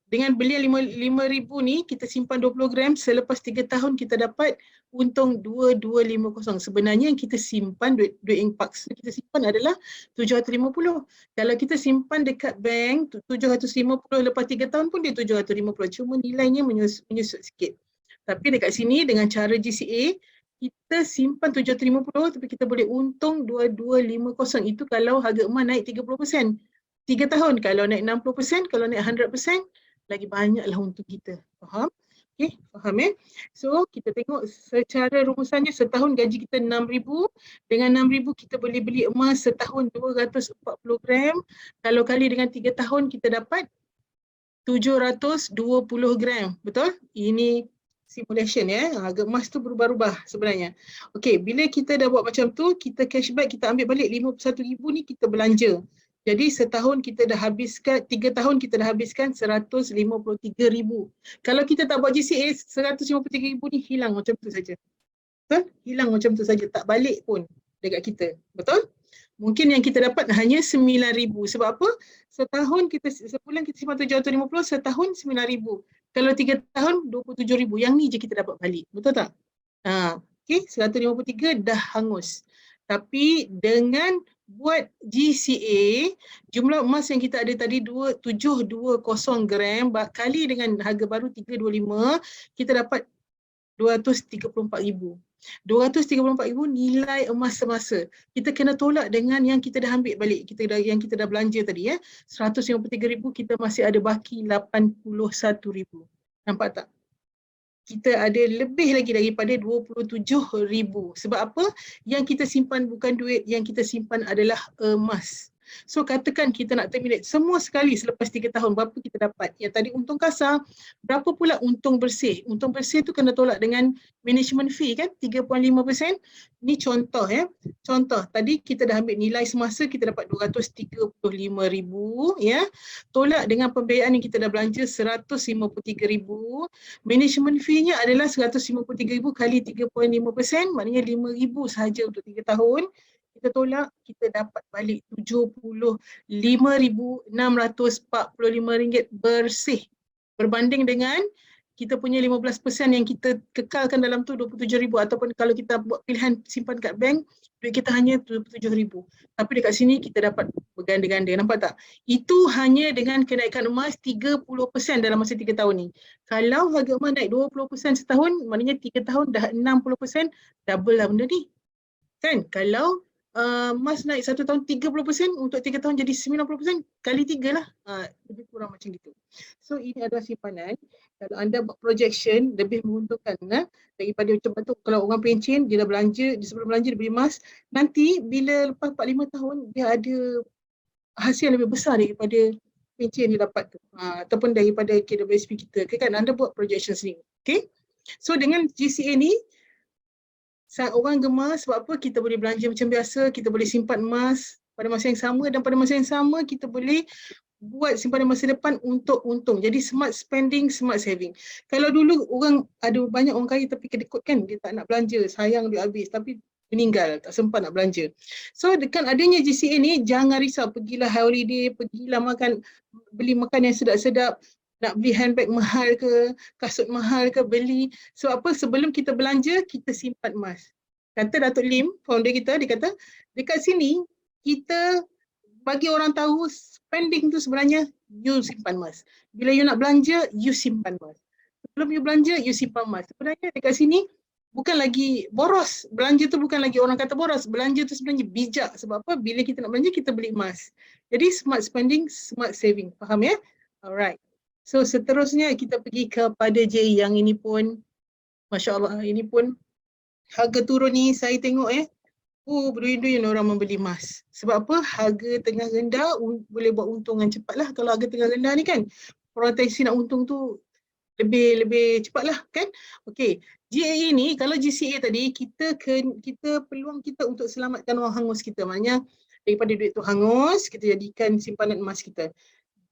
dengan beli RM5,000 ni, kita simpan 20 gram, selepas 3 tahun kita dapat untung 2250. Sebenarnya yang kita simpan, duit yang paksa kita simpan adalah 750. Kalau kita simpan dekat bank 750, lepas 3 tahun pun dia 750. Cuma nilainya menyusut sikit. Tapi dekat sini dengan cara GCA, kita simpan 750 tapi kita boleh untung 2250. Itu kalau harga emas naik 30%. 3 tahun, kalau naik 60%, kalau naik 100%, lagi banyaklah untuk kita. Faham? Okay, faham So, kita tengok secara rumusannya setahun gaji kita 6,000. Dengan 6,000 kita boleh beli emas setahun 240 gram. Kalau kali dengan 3 tahun kita dapat 720 gram. Betul? Ini simulation harga emas tu berubah-ubah sebenarnya. Okey, bila kita dah buat macam tu, kita cashback, kita ambil balik 51,000 ni kita belanja. Jadi setahun kita dah habiskan, 3 tahun kita dah habiskan 153,000. Kalau kita tak buat GCA, 153,000 ni hilang macam tu saja. Betul? Hilang macam tu saja, tak balik pun dekat kita. Betul? Mungkin yang kita dapat hanya 9,000. Sebab apa? Sebulan kita simpan 750, setahun 9,000. Kalau 3 tahun 27,000. Yang ni je kita dapat balik. Betul tak? Okay, 153 dah hangus. Tapi dengan buat GCA, jumlah emas yang kita ada tadi 720 gram kali dengan harga baru 325, kita dapat 234,000. 234,000 nilai emas semasa. Kita kena tolak dengan yang kita dah ambil balik, yang kita dah belanja tadi 153,000, kita masih ada baki 81,000. Nampak tak? Kita ada lebih lagi daripada 27,000. Sebab apa? Yang kita simpan bukan duit, yang kita simpan adalah emas. So katakan kita nak terminate semua sekali selepas 3 tahun, berapa kita dapat? Yang tadi untung kasar, berapa pula untung bersih? Untung bersih tu kena tolak dengan management fee kan, 3.5%. Ni contoh Contoh, tadi kita dah ambil nilai semasa, kita dapat 235,000 Tolak dengan pembiayaan yang kita dah belanja 153,000. Management fee-nya adalah 153,000 kali 3.5%, maknanya 5,000 sahaja untuk 3 tahun. Kita tolak, kita dapat balik RM75,645 bersih. Berbanding dengan kita punya 15% yang kita kekalkan dalam tu 27,000, ataupun kalau kita buat pilihan simpan kat bank, duit kita hanya 27,000. Tapi dekat sini kita dapat berganda-ganda. Nampak tak? Itu hanya dengan kenaikan emas 30% dalam masa 3 tahun ni. Kalau harga emas naik 20% setahun, maknanya 3 tahun dah 60%, double lah benda ni. Kan? Kalau emas naik 1 tahun 30%, untuk 3 tahun jadi 90%, kali 3 lah. Lebih kurang macam gitu. So ini adalah simpanan. Kalau anda buat projection, lebih menguntungkan daripada macam tu. Kalau orang pencen, dia dah belanja, sebelum belanja dia beli emas, nanti bila lepas 4-5 tahun, dia ada hasil lebih besar daripada pencen dia dapat tu. Ataupun daripada KWSP kita. Kan anda buat projection sendiri. Okay? So dengan GCA ni, orang gemar sebab apa? Kita boleh belanja macam biasa, kita boleh simpan emas pada masa yang sama, dan pada masa yang sama kita boleh buat simpanan masa depan untuk untung. Jadi smart spending, smart saving. Kalau dulu ada banyak orang kaya tapi kedekut kan, dia tak nak belanja, sayang dia habis, tapi meninggal, tak sempat nak belanja. So dengan adanya GCA ni, jangan risau, pergilah holiday, pergilah beli makan yang sedap-sedap, nak beli handbag mahal ke, kasut mahal ke, beli. So apa, sebelum kita belanja, kita simpan emas. Kata Datuk Lim, founder kita, dia kata, dekat sini, kita bagi orang tahu spending tu sebenarnya, you simpan emas. Bila you nak belanja, you simpan emas. Sebelum you belanja, you simpan emas. Sebenarnya dekat sini, bukan lagi boros. Belanja tu bukan lagi orang kata boros. Belanja tu sebenarnya bijak. Sebab apa? Bila kita nak belanja, kita beli emas. Jadi smart spending, smart saving. Faham ya? Alright. So seterusnya kita pergi kepada J, yang ini pun Masya Allah, ini pun harga turun ni saya tengok berduyun-duyun orang membeli emas. Sebab apa? Harga tengah rendah boleh buat untungan cepat lah. Kalau harga tengah rendah ni kan, potensi nak untung tu lebih cepat lah kan. Okey, GAE ni, kalau GCA tadi, kita peluang kita untuk selamatkan wang hangus kita. Maknanya daripada duit tu hangus, kita jadikan simpanan emas kita.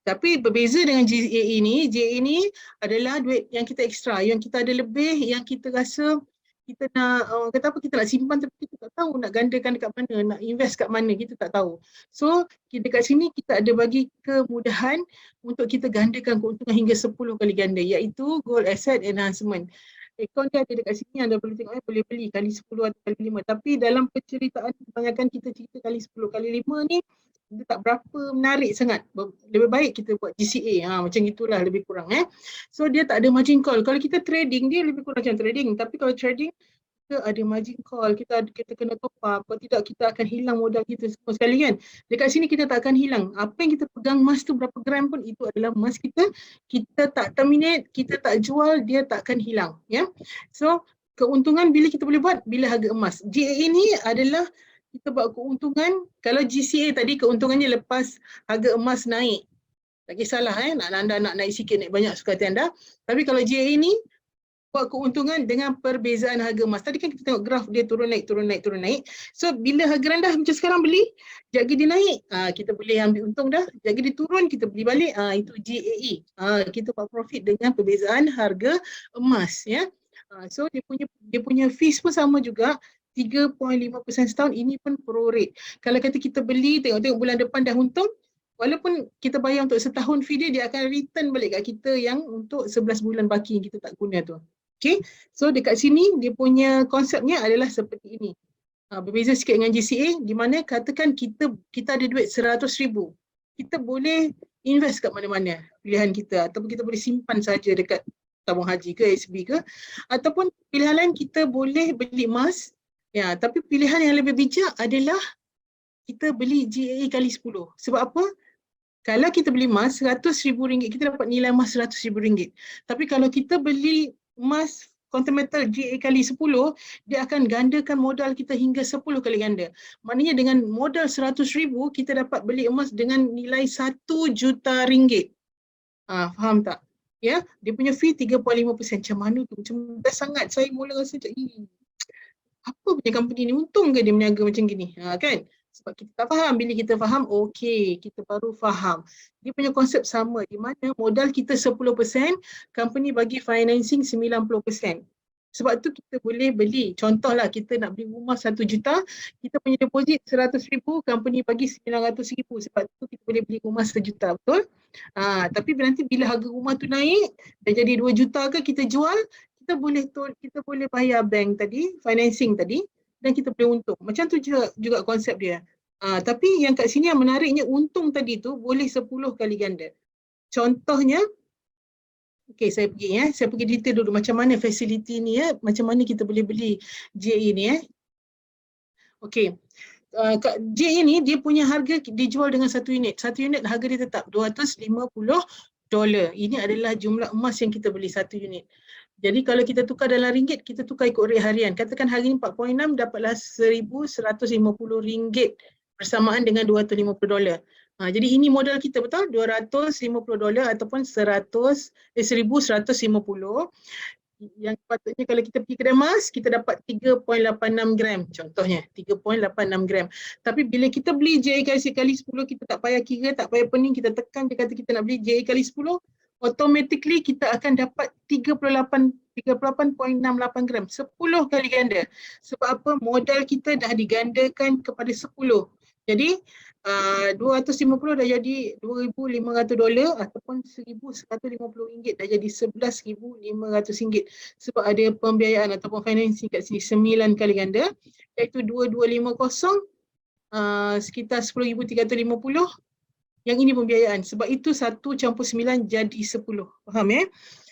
Tapi berbeza dengan GAE ni adalah duit yang kita ekstra, yang kita ada lebih, yang kita rasa kita nak, kata apa, kita nak simpan tapi kita tak tahu nak gandakan dekat mana, nak invest kat mana, kita tak tahu. So, dekat sini kita ada bagi kemudahan untuk kita gandakan keuntungan hingga 10 kali ganda, iaitu Gold Asset Enhancement. Akaun dia ada dekat sini, anda boleh tengok, boleh beli kali 10 atau kali 5. Tapi dalam penceritaan, kebanyakan kita cerita kali 10, kali 5 ni, dia tak berapa menarik sangat. Lebih baik kita buat GCA. Macam itulah lebih kurang. So dia tak ada margin call. Kalau kita trading, dia lebih kurang macam trading. Tapi kalau trading, kita ada margin call. Kita kena top up. Kalau tidak, kita akan hilang modal kita semua sekali kan. Dekat sini kita tak akan hilang. Apa yang kita pegang emas tu berapa gram pun, itu adalah emas kita. Kita tak terminate, kita tak jual, dia tak akan hilang. So keuntungan bila kita boleh buat, bila harga emas. GAA ni adalah kita buat keuntungan. Kalau GCA tadi keuntungannya lepas harga emas naik. Tak kisahlah anda nak naik sikit, naik banyak, suka hati anda. Tapi kalau GAA ni buat keuntungan dengan perbezaan harga emas. Tadi kan kita tengok graf dia turun naik, turun naik, turun naik. So bila harga rendah macam sekarang beli, jaga dia naik, kita boleh ambil untung dah. Jaga dia turun, kita beli balik, itu GAE. Kita buat profit dengan perbezaan harga emas. So dia punya fees pun sama juga. 3.5% setahun, ini pun pro rate. Kalau kata kita beli, tengok-tengok bulan depan dah untung, walaupun kita bayar untuk setahun fee dia akan return balik kat kita yang untuk 11 bulan baki yang kita tak guna tu. Okay, so dekat sini dia punya konsepnya adalah seperti ini. Berbeza sikit dengan GCA, di mana katakan kita ada duit 100,000. Kita boleh invest kat mana-mana pilihan kita, ataupun kita boleh simpan saja dekat tabung haji ke, SB ke, ataupun pilihan lain kita boleh beli emas. Tapi pilihan yang lebih bijak adalah kita beli GAA kali 10. Sebab apa? Kalau kita beli emas RM100,000, kita dapat nilai emas RM100,000. Tapi kalau kita beli emas quantum metal GAA kali 10, dia akan gandakan modal kita hingga 10 kali ganda. Maknanya dengan modal RM100,000, kita dapat beli emas dengan nilai RM1 juta. Faham tak? Dia punya fee 3.5%. Macam mana tu? Macam best sangat. Saya mula rasa macam, apa punya company ni, untung ke dia meniaga macam gini, kan? Sebab kita tak faham. Bila kita faham, okey, kita baru faham. Dia punya konsep sama, di mana modal kita 10%, company bagi financing 90%. Sebab tu kita boleh beli. Contohlah kita nak beli rumah 1 juta, kita punya deposit 100,000, company bagi 900,000. Sebab tu kita boleh beli rumah 1 juta, betul? Tapi nanti bila harga rumah tu naik, dah jadi 2 juta ke, kita jual, kita boleh bayar bank tadi, financing tadi, dan kita boleh untung. Macam tu juga konsep dia. Tapi yang kat sini yang menariknya, untung tadi tu boleh 10 kali ganda. Contohnya, okey, saya pergi detail dulu macam mana fasiliti ni, macam mana kita boleh beli GAE ni. Okey. GAE ni dia punya harga dijual dengan satu unit. Satu unit harga dia tetap $250. Ini adalah jumlah emas yang kita beli satu unit. Jadi kalau kita tukar dalam ringgit, kita tukar ikut rate harian. Katakan hari ni 4.6, dapatlah RM1,150 bersamaan dengan $250. Jadi ini modal kita, betul? $250 ataupun 1,150. Yang patutnya kalau kita pergi kedai emas, kita dapat 3.86 gram contohnya, 3.86 gram. Tapi bila kita beli JA kali 10, kita tak payah kira, tak payah pening, kita tekan, dia kata kita nak beli JA kali 10, automatically kita akan dapat 38.68 gram, 10 kali ganda. Sebab apa? Modal kita dah digandakan kepada 10. Jadi 250 dah jadi $2,500 ataupun RM1,150 dah jadi RM11,500 sebab ada pembiayaan ataupun financing kat sini 9 kali ganda, iaitu 2250 sekitar 10,350. Yang ini pembiayaan. Sebab itu 1 × 9 jadi 10. Faham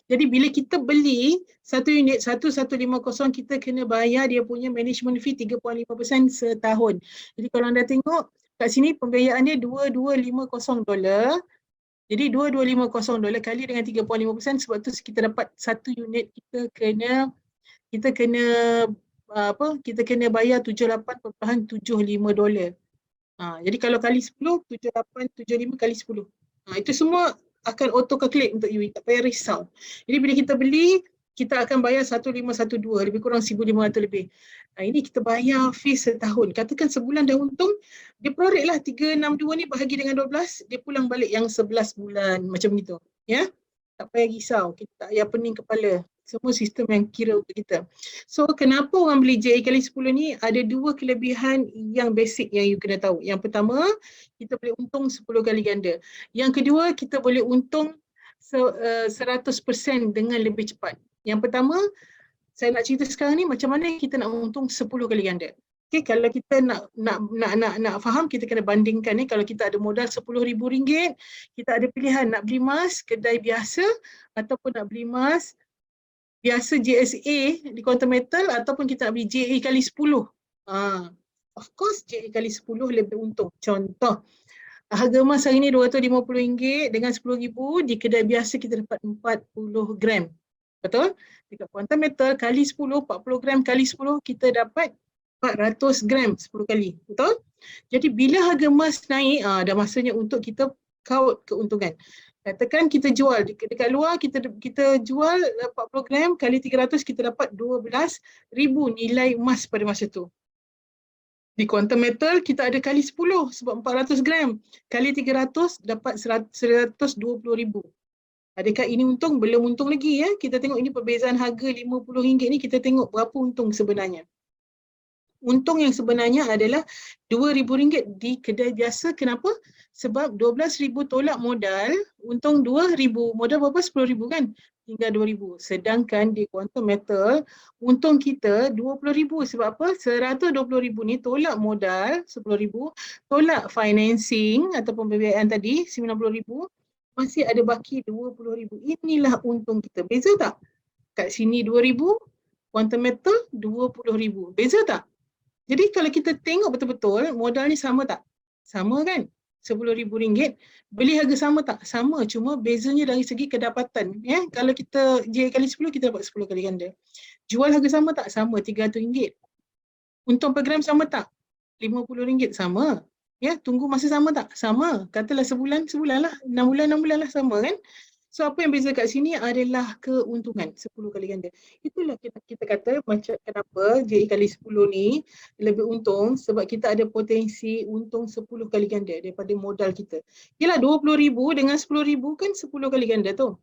Jadi bila kita beli satu unit 1,150, kita kena bayar dia punya management fee 3.5% setahun. Jadi kalau anda tengok kat sini pembiayaannya $2,250. Jadi $2,250 kali dengan 3.5%, sebab tu kita dapat satu unit kita kena bayar $78.75. Jadi kalau kali 10, 7875 kali 10. Itu semua akan auto calculate untuk you, tak payah risau. Jadi bila kita beli, kita akan bayar 1,512, lebih kurang 1,500 lebih. Ini kita bayar fee setahun. Katakan sebulan dah untung, dia proret lah 362 ni bahagi dengan 12, dia pulang balik yang 11 bulan macam itu. Ya, tak payah risau, kita tak payah pening kepala. Semua sistem yang kira untuk kita. So kenapa orang beli JA kali 10 ni? Ada dua kelebihan yang basic yang you kena tahu. Yang pertama, kita boleh untung 10 kali ganda. Yang kedua, kita boleh untung 100% dengan lebih cepat. Yang pertama, saya nak cerita sekarang ni macam mana kita nak untung 10 kali ganda. Okay, kalau kita nak faham, kita kena bandingkan ni. Kalau kita ada modal RM10,000, kita ada pilihan nak beli emas kedai biasa ataupun nak beli emas biasa JSA di Quantum Metal ataupun kita nak beli JA kali 10. Of course JA kali 10 lebih untung. Contoh, harga emas hari ni RM250 dengan RM10,000, di kedai biasa kita dapat 40 gram. Betul? Dekat Quantum Metal kali 10, 40 gram kali 10, kita dapat 400 gram 10 kali. Betul? Jadi bila harga emas naik, dah masanya untuk kita count keuntungan. Katakan kita jual dekat luar, kita jual 40 gram kali 300, kita dapat 12,000 nilai emas pada masa tu. Di Quantum Metal kita ada kali 10 sebab 400 gram. Kali 300 dapat 120,000. Adakah ini untung? Belum untung lagi ya. Kita tengok ini perbezaan harga RM50 ni, kita tengok berapa untung sebenarnya. Untung yang sebenarnya adalah RM2,000 di kedai biasa. Kenapa? Sebab 12,000 tolak modal, untung 2,000. Modal berapa? 10,000 kan? Tinggal 2,000. Sedangkan di Quantum Metal, untung kita 20,000. Sebab apa? 120,000 ni tolak modal 10,000, tolak financing ataupun pembiayaan tadi 90,000, masih ada baki 20,000. Inilah untung kita. Beza tak? Kat sini 2,000, Quantum Metal 20,000. Beza tak? Jadi kalau kita tengok betul-betul, modal ni sama tak? Sama kan? RM10,000. Beli harga sama tak? Sama, cuma bezanya dari segi kedapatan. Ya? Kalau kita JA kali 10, kita dapat 10 kali ganda. Jual harga sama tak? Sama, RM300. Untung per gram sama tak? RM50. Sama. Ya, tunggu masa sama tak? Sama. Katalah sebulan lah. 6 bulan lah, sama kan? So apa yang beza kat sini adalah keuntungan 10 kali ganda. Itulah kita kata macam kenapa JA kali 10 ni lebih untung, sebab kita ada potensi untung 10 kali ganda daripada modal kita. Yalah, 20,000 dengan 10,000 kan 10 kali ganda tu.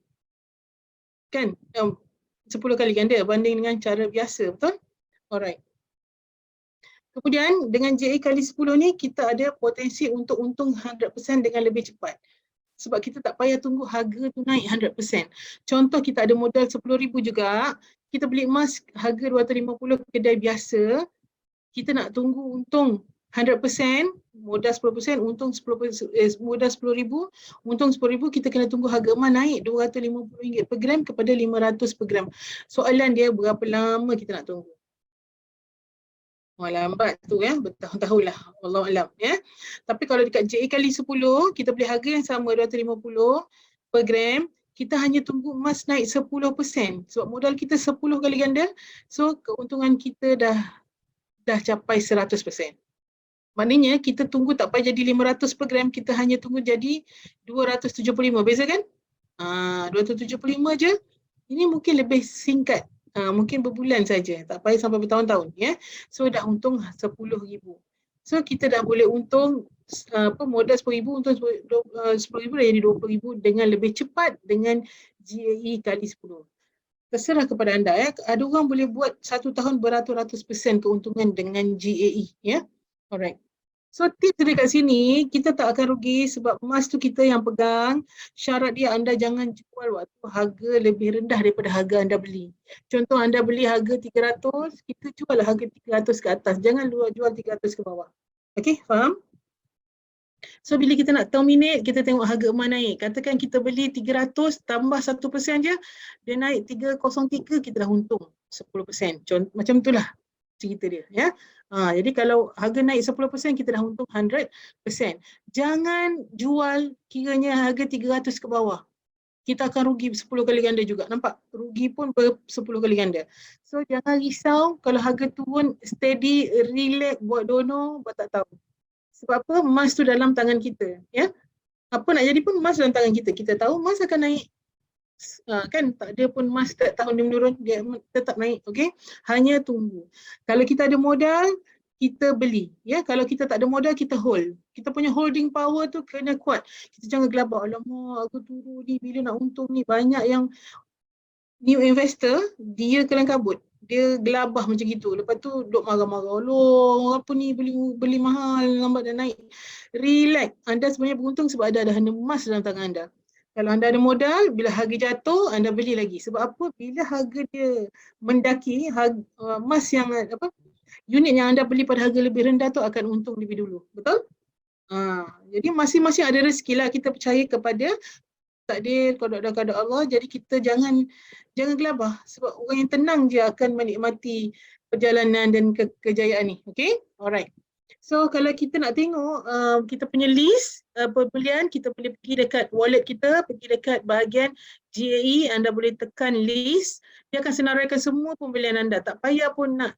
Kan? 10 kali ganda banding dengan cara biasa, betul? Alright. Kemudian dengan JA kali 10 ni kita ada potensi untuk untung 100% dengan lebih cepat. Sebab kita tak payah tunggu harga tu naik 100%. Contoh kita ada modal 10,000 juga, kita beli emas harga 250 kedai biasa, kita nak tunggu untung 100%, modal 10%, untung 10%, modal 10,000, untung 10,000, kita kena tunggu harga emas naik RM250 per gram kepada RM500 per gram. Soalan dia, berapa lama kita nak tunggu? Lambat tu ya, bertahun-tahun lah, Wallahualam ya. Tapi kalau dekat JA kali 10, kita beli harga yang sama 250 per gram, kita hanya tunggu emas naik 10%. Sebab modal kita 10 kali ganda, so keuntungan kita dah capai 100%. Maknanya kita tunggu tak payah jadi 500 per gram, kita hanya tunggu jadi 275. Beza kan? 275 je. Ini mungkin lebih singkat. Mungkin berbulan saja, tak payah sampai bertahun-tahun ya. So dah untung 10,000. So kita dah boleh untung modal 10,000, untung 10,000 dah jadi 20,000 dengan lebih cepat dengan JAE kali 10. Terserah kepada anda ya. Ada orang boleh buat 1 tahun beratus-ratus% keuntungan dengan JAE ya. Alright. So tips dekat sini, kita tak akan rugi sebab emas tu kita yang pegang. Syarat dia anda jangan jual waktu harga lebih rendah daripada harga anda beli. Contoh anda beli harga 300, kita jual harga 300 ke atas. Jangan jual 300 ke bawah. Okay, faham? So bila kita nak terminate, kita tengok harga emas naik. Katakan kita beli 300 tambah 1% je, dia naik 303, kita dah untung 10%. Macam itulah cerita dia ya. Jadi kalau harga naik 10%, kita dah untung 100%. Jangan jual kiranya harga 300 ke bawah. Kita akan rugi 10 kali ganda juga. Nampak? Rugi pun 10 kali ganda. So jangan risau kalau harga turun, steady, relax, buat dono, buat tak tahu. Sebab apa? Emas tu dalam tangan kita. Ya? Apa nak jadi pun emas dalam tangan kita. Kita tahu emas akan naik kan tak ada pun emas setiap tahun dia menurun, dia tetap naik, okey. Hanya tunggu. Kalau kita ada modal, kita beli, ya. Kalau kita tak ada modal, kita hold. Kita punya holding power tu kena kuat. Kita jangan gelabah, alamak aku turun ni, bila nak untung ni. Banyak yang new investor, dia kelang kabut. Dia gelabah macam gitu. Lepas tu duk marah-marah. Loh, apa ni beli mahal, lambat dah naik. Relax. Anda sebenarnya beruntung sebab ada emas dalam tangan anda. Kalau anda ada modal, bila harga jatuh, anda beli lagi. Sebab apa? Bila harga dia mendaki, emas yang unit yang anda beli pada harga lebih rendah tu akan untung lebih dulu. Betul? Jadi masing-masing ada rezeki lah. Kita percaya kepada takdir, qada Allah. Jadi kita jangan gelabah sebab orang yang tenang je akan menikmati perjalanan dan kejayaan ni. Okay? Alright. So kalau kita nak tengok kita punya list pembelian, kita boleh pergi dekat wallet kita, pergi dekat bahagian GAE, anda boleh tekan list, dia akan senaraikan semua pembelian anda. Tak payah pun nak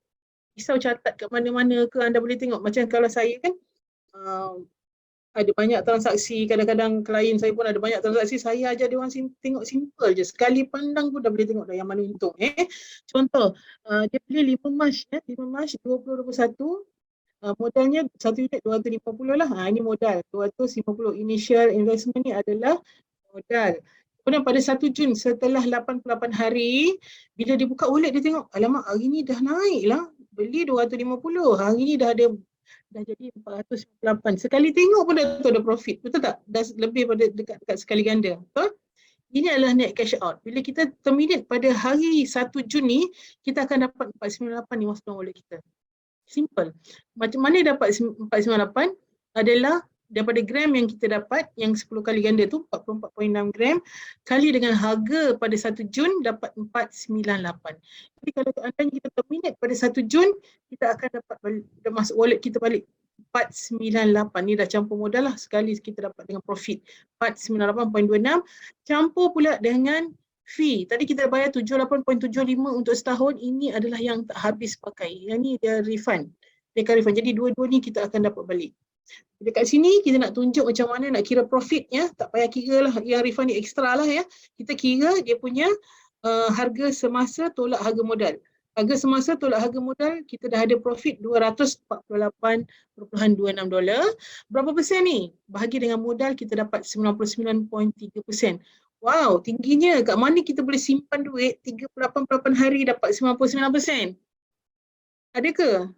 risau catat kat mana-mana ke, anda boleh tengok. Macam kalau saya kan ada banyak transaksi, kadang-kadang klien saya pun ada banyak transaksi, saya ajar dia orang tengok simple je, sekali pandang pun dah boleh tengok dah yang mana untung. Contoh, dia beli 5 Mac 2021, modalnya 1 unit 250 lah. Ini modal 250, initial investment ni adalah modal. Kemudian pada 1 Jun setelah 88 hari, bila dia buka wallet dia tengok, alamak hari ni dah naik lah, beli 250, hari ni dah jadi 498. Sekali tengok pun dah tahu ada profit. Betul tak? Dah lebih pada dekat sekali ganda. Betul? Ini adalah net cash out. Bila kita terminate pada hari 1 Jun ni, kita akan dapat 498 ni masuk dalam wallet kita. Simple. Macam mana dapat 498? Adalah daripada gram yang kita dapat, yang 10 kali ganda tu 44.6 gram, kali dengan harga pada 1 Jun dapat 498. Jadi kalau anda kita terminate pada 1 Jun, kita akan dapat dah masuk wallet kita balik 498. Ni dah campur modal lah, sekali kita dapat dengan profit 498.26, campur pula dengan fee. Tadi kita bayar 78.75 untuk setahun, ini adalah yang tak habis pakai. Yang ni dia refund. Dia akan refund. Jadi dua-dua ni kita akan dapat balik. Dekat sini kita nak tunjuk macam mana nak kira profit ya. Tak payah kira lah yang refund ni extra lah ya. Kita kira dia punya harga semasa tolak harga modal. Harga semasa tolak harga modal, kita dah ada profit $248.26. Berapa persen ni? Bahagi dengan modal kita dapat 99.3%. Wow, tingginya. Kat mana kita boleh simpan duit 38 hari dapat 99%? Ada ke?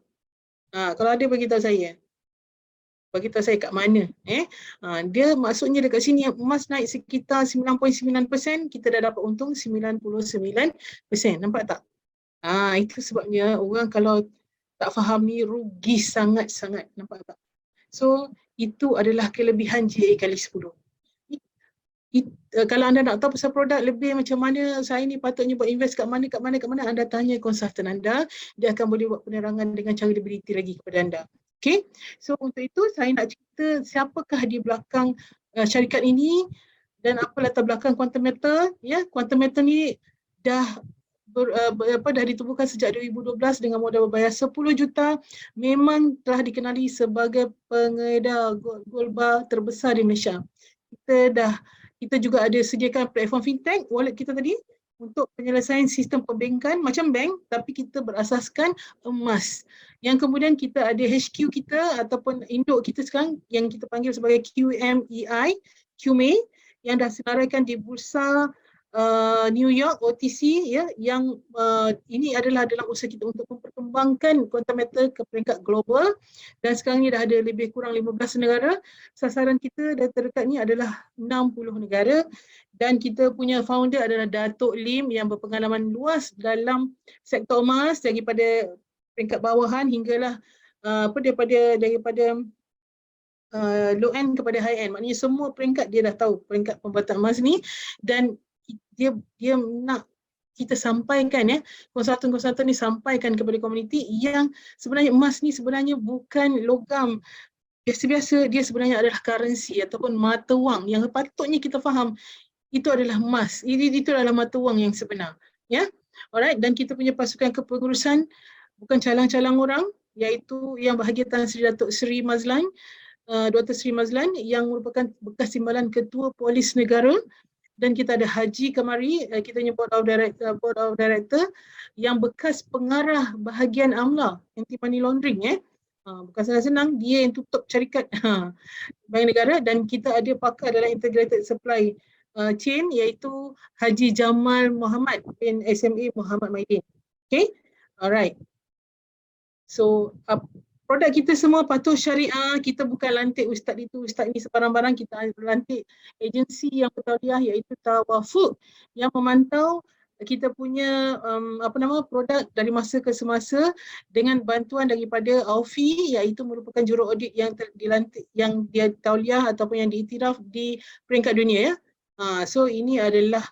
Kalau ada bagi tahu saya. Bagi tahu saya kat mana. Dia maksudnya dekat sini emas naik sekitar 9.9%, kita dah dapat untung 99%. Nampak tak? Itu sebabnya orang kalau tak faham ni rugi sangat-sangat. Nampak tak? So, itu adalah kelebihan GA kali 10. Kalau anda nak tahu pasal produk lebih macam mana saya ni patutnya buat invest kat mana, anda tanya konsultan anda, dia akan boleh buat penerangan dengan cara lebih detail lagi kepada anda. Okay, so untuk itu saya nak cerita siapakah di belakang syarikat ini dan apa latar belakang Quantum Metal. Ya, Quantum Metal ni dah ditubuhkan sejak 2012 dengan modal berbayar 10 juta. Memang telah dikenali sebagai pengedar gold bar terbesar di Malaysia. Kita juga ada sediakan platform fintech, wallet kita tadi, untuk penyelesaian sistem perbankan macam bank, tapi kita berasaskan emas. Yang kemudian kita ada HQ kita ataupun induk kita sekarang yang kita panggil sebagai QMEI, yang dah senaraikan di Bursa New York, OTC, ya, yang ini adalah dalam usaha kita untuk memperkembangkan Quantum Metal ke peringkat global, dan sekarang ni dah ada lebih kurang 15 negara. Sasaran kita dan terdekat ni adalah 60 negara, dan kita punya founder adalah Datuk Lim yang berpengalaman luas dalam sektor emas daripada peringkat bawahan hinggalah daripada low end kepada high end. Maknanya semua peringkat dia dah tahu peringkat pembuatan emas ni, dan dia nak kita sampaikan ya, konsultan-konsultan ni sampaikan kepada komuniti yang sebenarnya emas ni sebenarnya bukan logam biasa-biasa, dia sebenarnya adalah currency ataupun mata wang yang patutnya kita faham itu adalah emas. Itu adalah mata wang yang sebenar. Ya. Alright, dan kita punya pasukan kepengurusan bukan calang-calang orang, iaitu yang bahagia Tan Sri Datuk Sri Mazlan, Dr. Sri Mazlan yang merupakan bekas timbalan Ketua Polis Negara, dan kita ada Haji Kamari, kita punya board of director yang bekas pengarah bahagian AMLA, anti money laundering bukan senang-senang, dia yang tutup syarikat Bank Negara, dan kita ada pakar dalam integrated supply chain iaitu Haji Jamal Muhammad bin SMA Muhammad Maidin. Okay, alright. So produk kita semua patuh syariah, kita bukan lantik ustaz itu, ustaz ni sebarang-barang, kita lantik agensi yang bertauliah iaitu Tawafuk yang memantau kita punya produk dari masa ke semasa dengan bantuan daripada AUFI iaitu merupakan juru audit yang dilantik, yang dia tauliah ataupun yang diiktiraf di peringkat dunia so ini adalah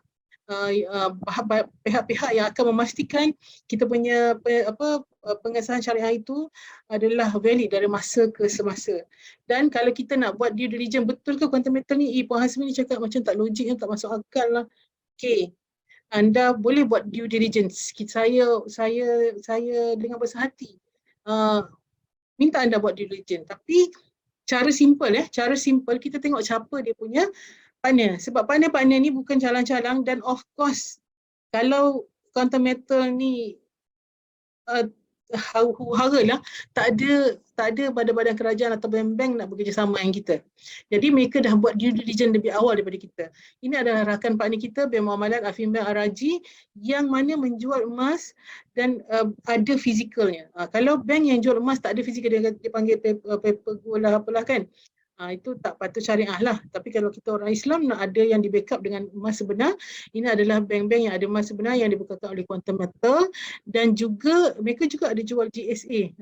pihak-pihak yang akan memastikan kita punya pengesahan syariah itu adalah valid dari masa ke semasa. Dan kalau kita nak buat due diligence, betul ke quantum metal ni? Puan Hasmi ni cakap macam tak logik, tak masuk akal lah. Okay, anda boleh buat due diligence. Saya dengan besar hati minta anda buat due diligence. Tapi cara simple kita tengok siapa dia punya partner. Sebab partner-partner ni bukan calang-calang, dan of course kalau quantum metal ni huru-hara lah, tak ada badan-badan kerajaan atau bank-bank nak bekerjasama dengan kita. Jadi mereka dah buat due diligence lebih awal daripada kita. Ini adalah rakan partner kita, Bank Muamalat Afin Bank Ar-Raji, yang mana menjual emas dan ada fizikalnya. Kalau bank yang jual emas tak ada fizikal, dia panggil paper gold lah apalah kan. Itu tak patut syariah lah. Tapi kalau kita orang Islam nak ada yang di backup dengan emas sebenar, ini adalah bank-bank yang ada emas sebenar yang dibekalkan oleh quantum metal, dan juga mereka juga ada jual GSA.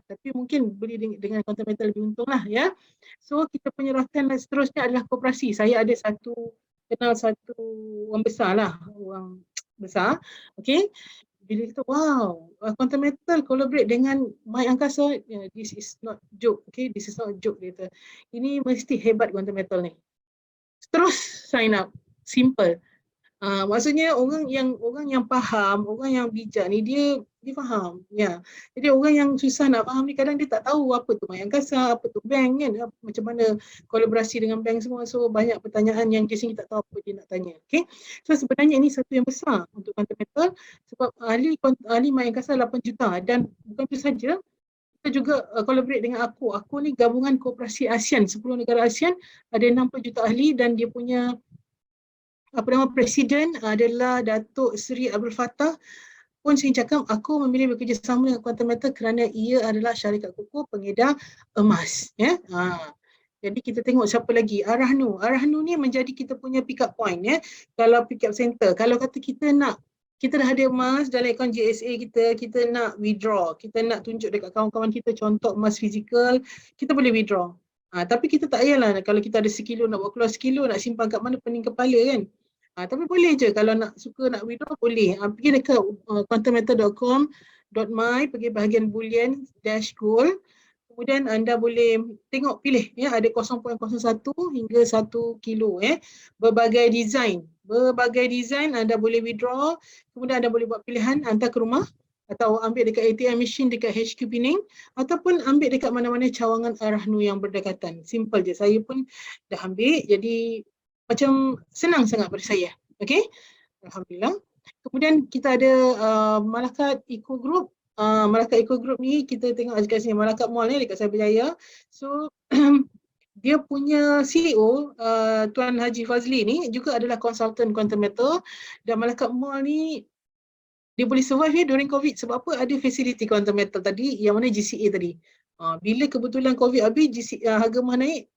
Tapi mungkin beli dengan quantum metal lebih untung lah ya. So kita punya rakan seterusnya adalah koperasi. Saya ada kenal satu orang besar lah, orang besar. Okay. Bila kita quantum metal collaborate dengan My Angkasa, this is not joke, okay, this is not joke, dia kata. Ini mesti hebat quantum metal ni. Terus sign up, simple. Maksudnya orang yang faham, orang yang bijak ni dia faham. Ya. Jadi orang yang susah nak faham ni kadang dia tak tahu apa tu My Angkasa, apa tu bank kan, macam mana kolaborasi dengan bank semua. So banyak pertanyaan yang dia sendiri tak tahu apa dia nak tanya. Okay. So sebenarnya ini satu yang besar untuk quantum metal sebab ahli My Angkasa 8 juta, dan bukan itu saja, kita juga collaborate dengan aku. Aku ni gabungan kooperasi ASEAN, 10 negara ASEAN, ada 60 juta ahli, dan dia punya presiden adalah Datuk Seri Abdul Fattah. Pun saya cakap aku memilih bekerjasama dengan quantum metal kerana ia adalah syarikat kukuh pengedar emas. Jadi kita tengok siapa lagi. Arahnu ni menjadi kita punya pick up point. Kalau pick up center, kalau kata kita dah ada emas dalam akaun GSA kita nak withdraw, kita nak tunjuk dekat kawan-kawan kita contoh emas fizikal, kita boleh withdraw. Tapi kita tak payahlah kalau kita ada sekilo nak buat keluar sekilo, nak simpan kat mana pening kepala kan. Tapi boleh je kalau suka nak withdraw, boleh. Pergi dekat quantummetal.com.my, pergi bahagian bullion -gold. Kemudian anda boleh tengok, pilih ada 0.01 hingga 1 kilo berbagai design anda boleh withdraw. Kemudian anda boleh buat pilihan hantar ke rumah atau ambil dekat ATM machine dekat HQ Penang, ataupun ambil dekat mana-mana cawangan Arahnu yang berdekatan. Simple je. Saya pun dah ambil, jadi macam senang sangat pada saya. Okay, alhamdulillah. Kemudian kita ada Malakat Eco Group. Malakat Eco Group ni kita tengok dekat sini, Malakat Mall ni dekat Cyberjaya. So dia punya CEO Tuan Haji Fazli ni juga adalah konsultan quantum metal, dan Malakat Mall ni dia boleh survive during COVID sebab apa? Ada facility quantum metal tadi yang mana GCA tadi. Bila kebetulan COVID habis, harga mah naik,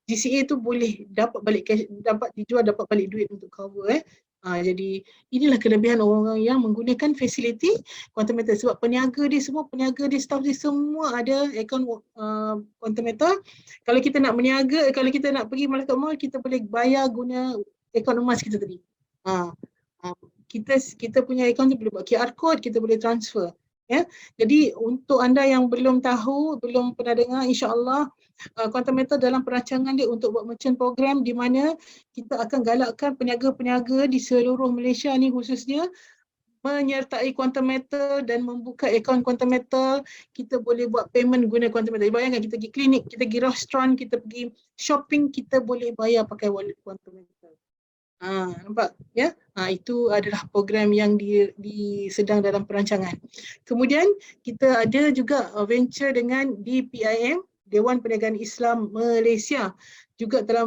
GCA tu boleh dapat balik cash, dapat dijual, dapat balik duit untuk cover. Jadi inilah kelebihan orang-orang yang menggunakan facility quantum metal sebab peniaga dia, staff dia semua ada akaun quantum metal. Kalau kita nak berniaga, kalau kita nak pergi Malakat Mall, kita boleh bayar guna akaun emas kita tadi. Kita punya akaun tu boleh buat QR code, kita boleh transfer. Jadi untuk anda yang belum tahu, belum pernah dengar, insya-Allah quantum metal dalam perancangan dia untuk buat merchant program di mana kita akan galakkan peniaga-peniaga di seluruh Malaysia ni khususnya menyertai quantum metal dan membuka akaun quantum metal. Kita boleh buat payment guna quantum metal. Bayangkan kita pergi klinik, kita pergi restoran, kita pergi shopping, kita boleh bayar pakai wallet quantum metal. Nampak ya? Itu adalah program yang sedang dalam perancangan. Kemudian kita ada juga venture dengan DPIM, Dewan Perniagaan Islam Malaysia, juga telah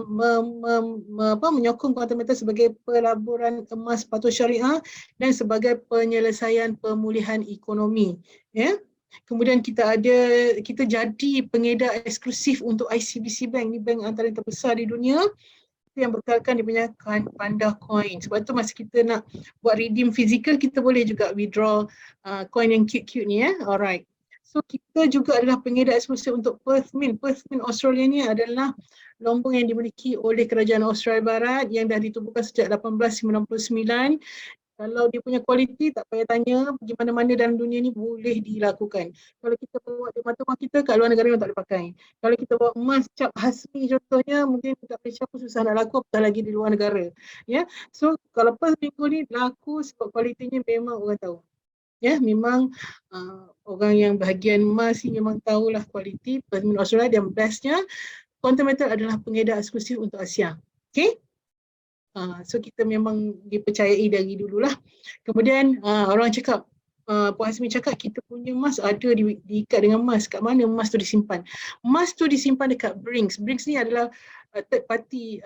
menyokong Kuantum Metal sebagai pelaburan emas patuh syariah dan sebagai penyelesaian pemulihan ekonomi. Ya. Kemudian kita jadi pengedar eksklusif untuk ICBC Bank, ni bank antara yang terbesar di dunia, yang bekalkan dia punya Panda coin. Sebab tu masa kita nak buat redeem physical, kita boleh juga withdraw coin yang cute-cute ni ya. Alright. So kita juga adalah pengedar eksklusif untuk Perth Mint. Perth Mint Australia ni adalah lombong yang dimiliki oleh Kerajaan Australia Barat yang dah ditubuhkan sejak 1899. Kalau dia punya kualiti, tak payah tanya, pergi mana-mana dalam dunia ni boleh dilakukan. Kalau kita bawa di mata wang kita, kat luar negara memang tak boleh pakai. Kalau kita bawa emas cap hasmi contohnya, mungkin kat Malaysia pun susah nak laku, apatah lagi di luar negara. Ya, so kalau pas minggu ni laku sebab kualitinya memang orang tahu. Ya, memang orang yang bahagian emas ni memang tahulah kualiti. Pertama Australia dan bestnya, Quantum Metal adalah pengedar eksklusif untuk Asia. Okay? So kita memang dipercayai dari dululah. Kemudian orang cakap, Puan Hasmi cakap kita punya emas ada diikat dengan emas. Kat mana emas tu disimpan? Emas tu disimpan dekat Brinks. Brinks ni adalah third party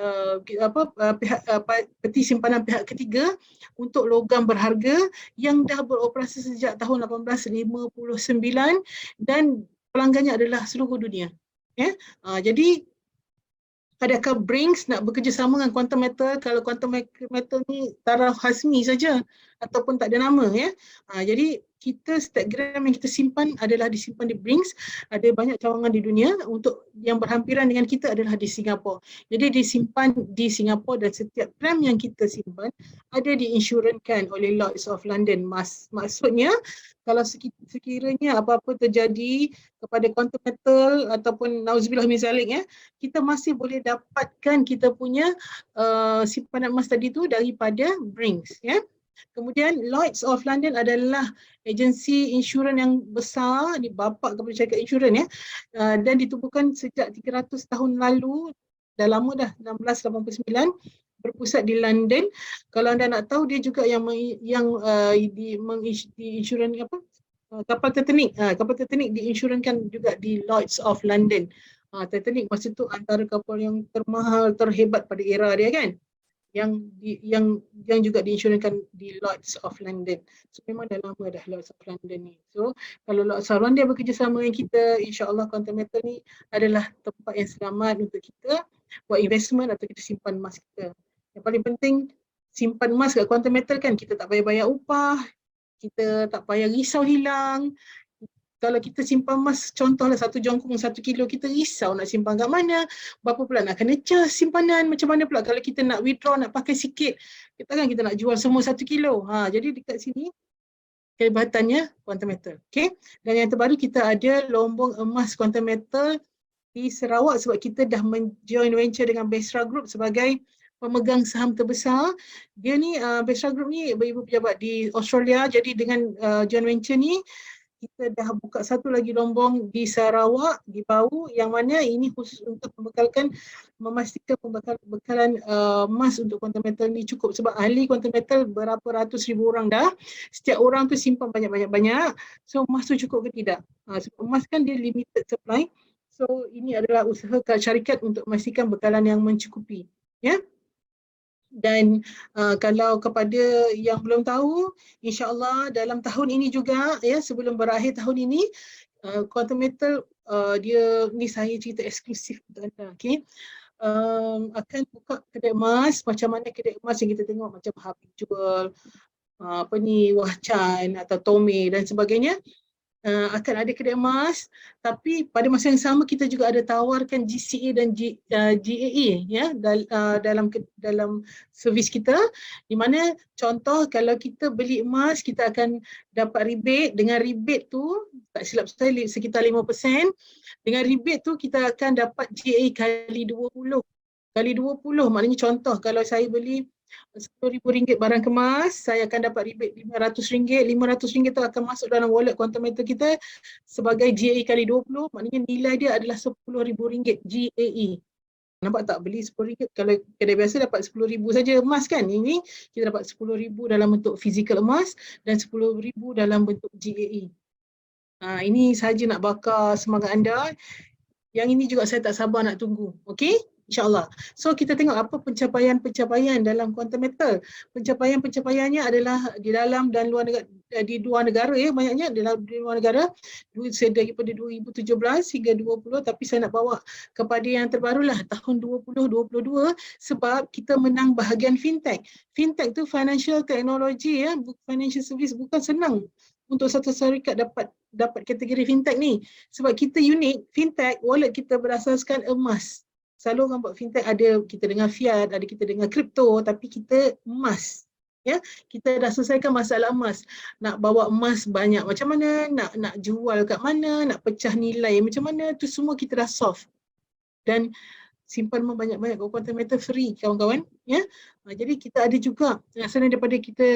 peti simpanan pihak ketiga untuk logam berharga yang dah beroperasi sejak tahun 1859 dan pelanggannya adalah seluruh dunia. Jadi adakah Brinks nak bekerjasama dengan Quantum Metal kalau Quantum Metal ni taraf Hasmi saja ataupun tak ada nama ya. Jadi kita setiap gram yang kita simpan adalah disimpan di Brinks. Ada banyak cawangan di dunia, untuk yang berhampiran dengan kita adalah di Singapura. Jadi disimpan di Singapura dan setiap gram yang kita simpan ada diinsurankan oleh Lloyd's of London. Maksudnya kalau sekiranya apa-apa terjadi kepada Quantum Metal ataupun nauzubillah min zalik ya, kita masih boleh dapatkan kita punya simpanan emas tadi tu daripada Brinks ya. Kemudian Lloyd's of London adalah agensi insurans yang besar, di bapa kepada syarikat insurans ya, dan ditubuhkan sejak 300 tahun lalu, dah lama dah, 1689, berpusat di London. Kalau anda nak tahu, dia juga yang insurans apa? Kapal Titanic diinsurankan juga di Lloyd's of London. Titanic masa tu antara kapal yang termahal, terhebat pada era dia kan, yang juga diinsurankan di Lloyd's of London. So memang dah lama dah Lloyd's of London ni. So kalau Lloyd's of London bekerjasama dengan kita, insya-Allah Quantum Metal ni adalah tempat yang selamat untuk kita buat investment atau kita simpan emas kita. Yang paling penting, simpan emas kat Quantum Metal kan, kita tak payah bayar upah, kita tak payah risau hilang. Kalau kita simpan emas, contohlah 1 jongkong 1 kilo, kita risau nak simpan kat mana, berapa pula nak kena cas simpanan, macam mana pula kalau kita nak withdraw, nak pakai sikit, kita nak jual semua 1 kilo. Jadi dekat sini kehebatannya Quantum Metal. Okay? Dan yang terbaru, kita ada lombong emas Quantum Metal di Sarawak sebab kita dah joint venture dengan Besra Group sebagai pemegang saham terbesar. Dia ni, Besra Group ni beribu pejabat di Australia, jadi dengan joint venture ni, kita dah buka satu lagi lombong di Sarawak, di Bau, yang mana ini khusus untuk memastikan bekalan emas untuk Quantum Metal ni cukup. Sebab ahli Quantum Metal berapa ratus ribu orang dah, setiap orang tu simpan banyak-banyak, so emas tu cukup ke tidak. Sebab emas kan dia limited supply, so ini adalah usaha syarikat untuk memastikan bekalan yang mencukupi. Ya. Dan kalau kepada yang belum tahu, insya-Allah dalam tahun ini juga ya, sebelum berakhir tahun ini, Quantum Metal dia ni saya cerita eksklusif untuk anda, okey. Akan buka kedai emas, macam mana kedai emas yang kita tengok macam Habib Jewel, Wah Chan atau Tome dan sebagainya. Akan ada kedai emas, tapi pada masa yang sama kita juga ada tawarkan GCA dan GAA ya, dalam servis kita, di mana contoh kalau kita beli emas kita akan dapat rebate. Dengan rebate tu, tak silap saya sekitar 5%. Dengan rebate tu kita akan dapat GAA kali 20. Kali 20 maknanya contoh kalau saya beli RM10,000 barang kemas, saya akan dapat rebate RM500. RM500 tu akan masuk dalam wallet Quantum Metal kita sebagai GAE kali 20, maknanya nilai dia adalah RM10,000 GAE. Nampak tak, beli RM10, kalau kedai biasa dapat RM10,000 saja emas kan. Ini kita dapat RM10,000 dalam bentuk fizikal emas dan RM10,000 dalam bentuk GAE. Ini saja nak bakar semangat anda. Yang ini juga saya tak sabar nak tunggu. Okey? InsyaAllah. So kita tengok apa pencapaian-pencapaian dalam quantum metal. Pencapaian-pencapaiannya adalah di dalam dan luar negara, di dua negara ya, banyaknya di luar negara daripada 2017 hingga 20, tapi saya nak bawa kepada yang terbarulah tahun 2022 sebab kita menang bahagian fintech. Fintech tu financial technology ya, financial service, bukan senang untuk satu syarikat dapat kategori fintech ni. Sebab kita unik, fintech, wallet kita berasaskan emas. Selalu orang buat fintech ada kita dengan fiat, ada kita dengan kripto, tapi kita emas. Ya, kita dah selesaikan masalah emas. Nak bawa emas banyak macam mana, nak jual kat mana, nak pecah nilai macam mana, tu semua kita dah solve. Dan simpan banyak-banyak quantum metal free kawan-kawan ya. Jadi kita ada juga selain daripada kita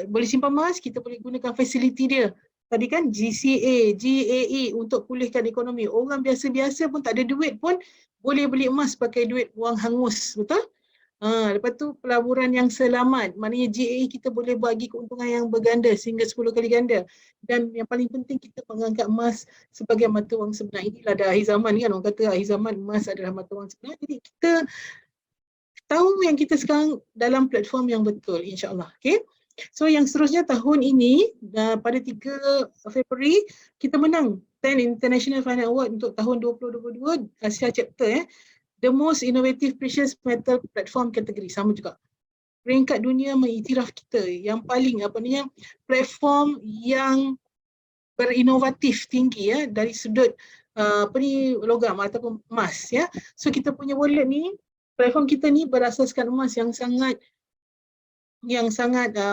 boleh simpan emas, kita boleh gunakan fasiliti dia. Tadi kan GCA, GAE untuk pulihkan ekonomi. Orang biasa-biasa pun tak ada duit pun boleh beli emas pakai duit wang hangus, betul? Lepas tu pelaburan yang selamat, maknanya GAE kita boleh bagi keuntungan yang berganda sehingga 10 kali ganda. Dan yang paling penting kita mengangkat emas sebagai mata wang sebenar. Inilah dah akhir zaman kan, orang kata akhir zaman emas adalah mata wang sebenar. Jadi kita tahu yang kita sekarang dalam platform yang betul, insyaAllah. Okay? So yang seterusnya tahun ini pada 3 Februari kita menang 10 International Finance Award untuk tahun 2022 Asia Chapter The Most Innovative Precious Metal Platform kategori, sama juga. Peringkat dunia mengiktiraf kita yang paling platform yang berinovatif tinggi ya dari sudut logam ataupun emas ya. So kita punya wallet ni, platform kita ni berasaskan emas yang sangat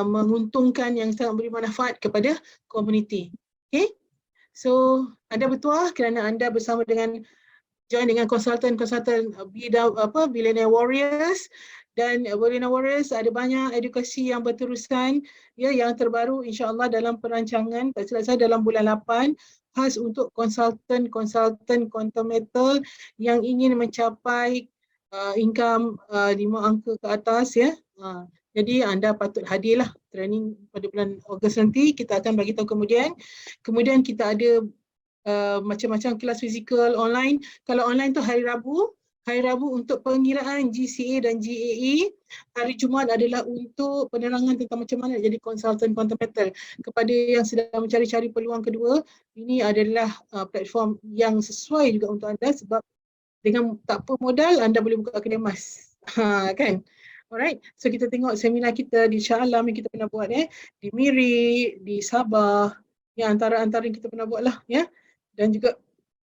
menguntungkan, yang sangat beri manfaat kepada komuniti. Okay? So anda bertuah kerana anda bersama dengan join dengan konsultan-konsultan Billionaire Warriors. Dan Billionaire Warriors ada banyak edukasi yang berterusan ya, yang terbaru insya-Allah dalam perancangan, tak silap saya dalam bulan 8 khas untuk konsultan quantum metal yang ingin mencapai income 5 angka ke atas ya. Jadi anda patut hadirlah training pada bulan Ogos nanti, kita akan bagi tahu kemudian. Kemudian kita ada macam-macam kelas fizikal online. Kalau online tu hari Rabu untuk pengiraan GCA dan GAE. Hari Jumaat adalah untuk penerangan tentang macam mana jadi konsultan quantum metal. Kepada yang sedang mencari-cari peluang kedua, ini adalah platform yang sesuai juga untuk anda sebab dengan tak apa modal anda boleh buka kedai emas. Kan? Alright, so kita tengok seminar kita di Shah Alam yang kita pernah buat di Miri, di Sabah, yang antara-antara yang kita pernah buat lah ya. Dan juga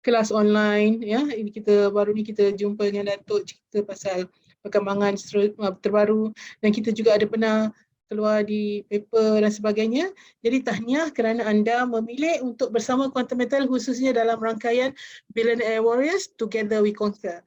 kelas online ya. Ini kita baru ni kita jumpa dengan Datuk cerita pasal perkembangan terbaru, dan kita juga ada pernah keluar di paper dan sebagainya. Jadi tahniah kerana anda memilih untuk bersama Quantum Metal khususnya dalam rangkaian Billionaire Warriors Together We Conquer.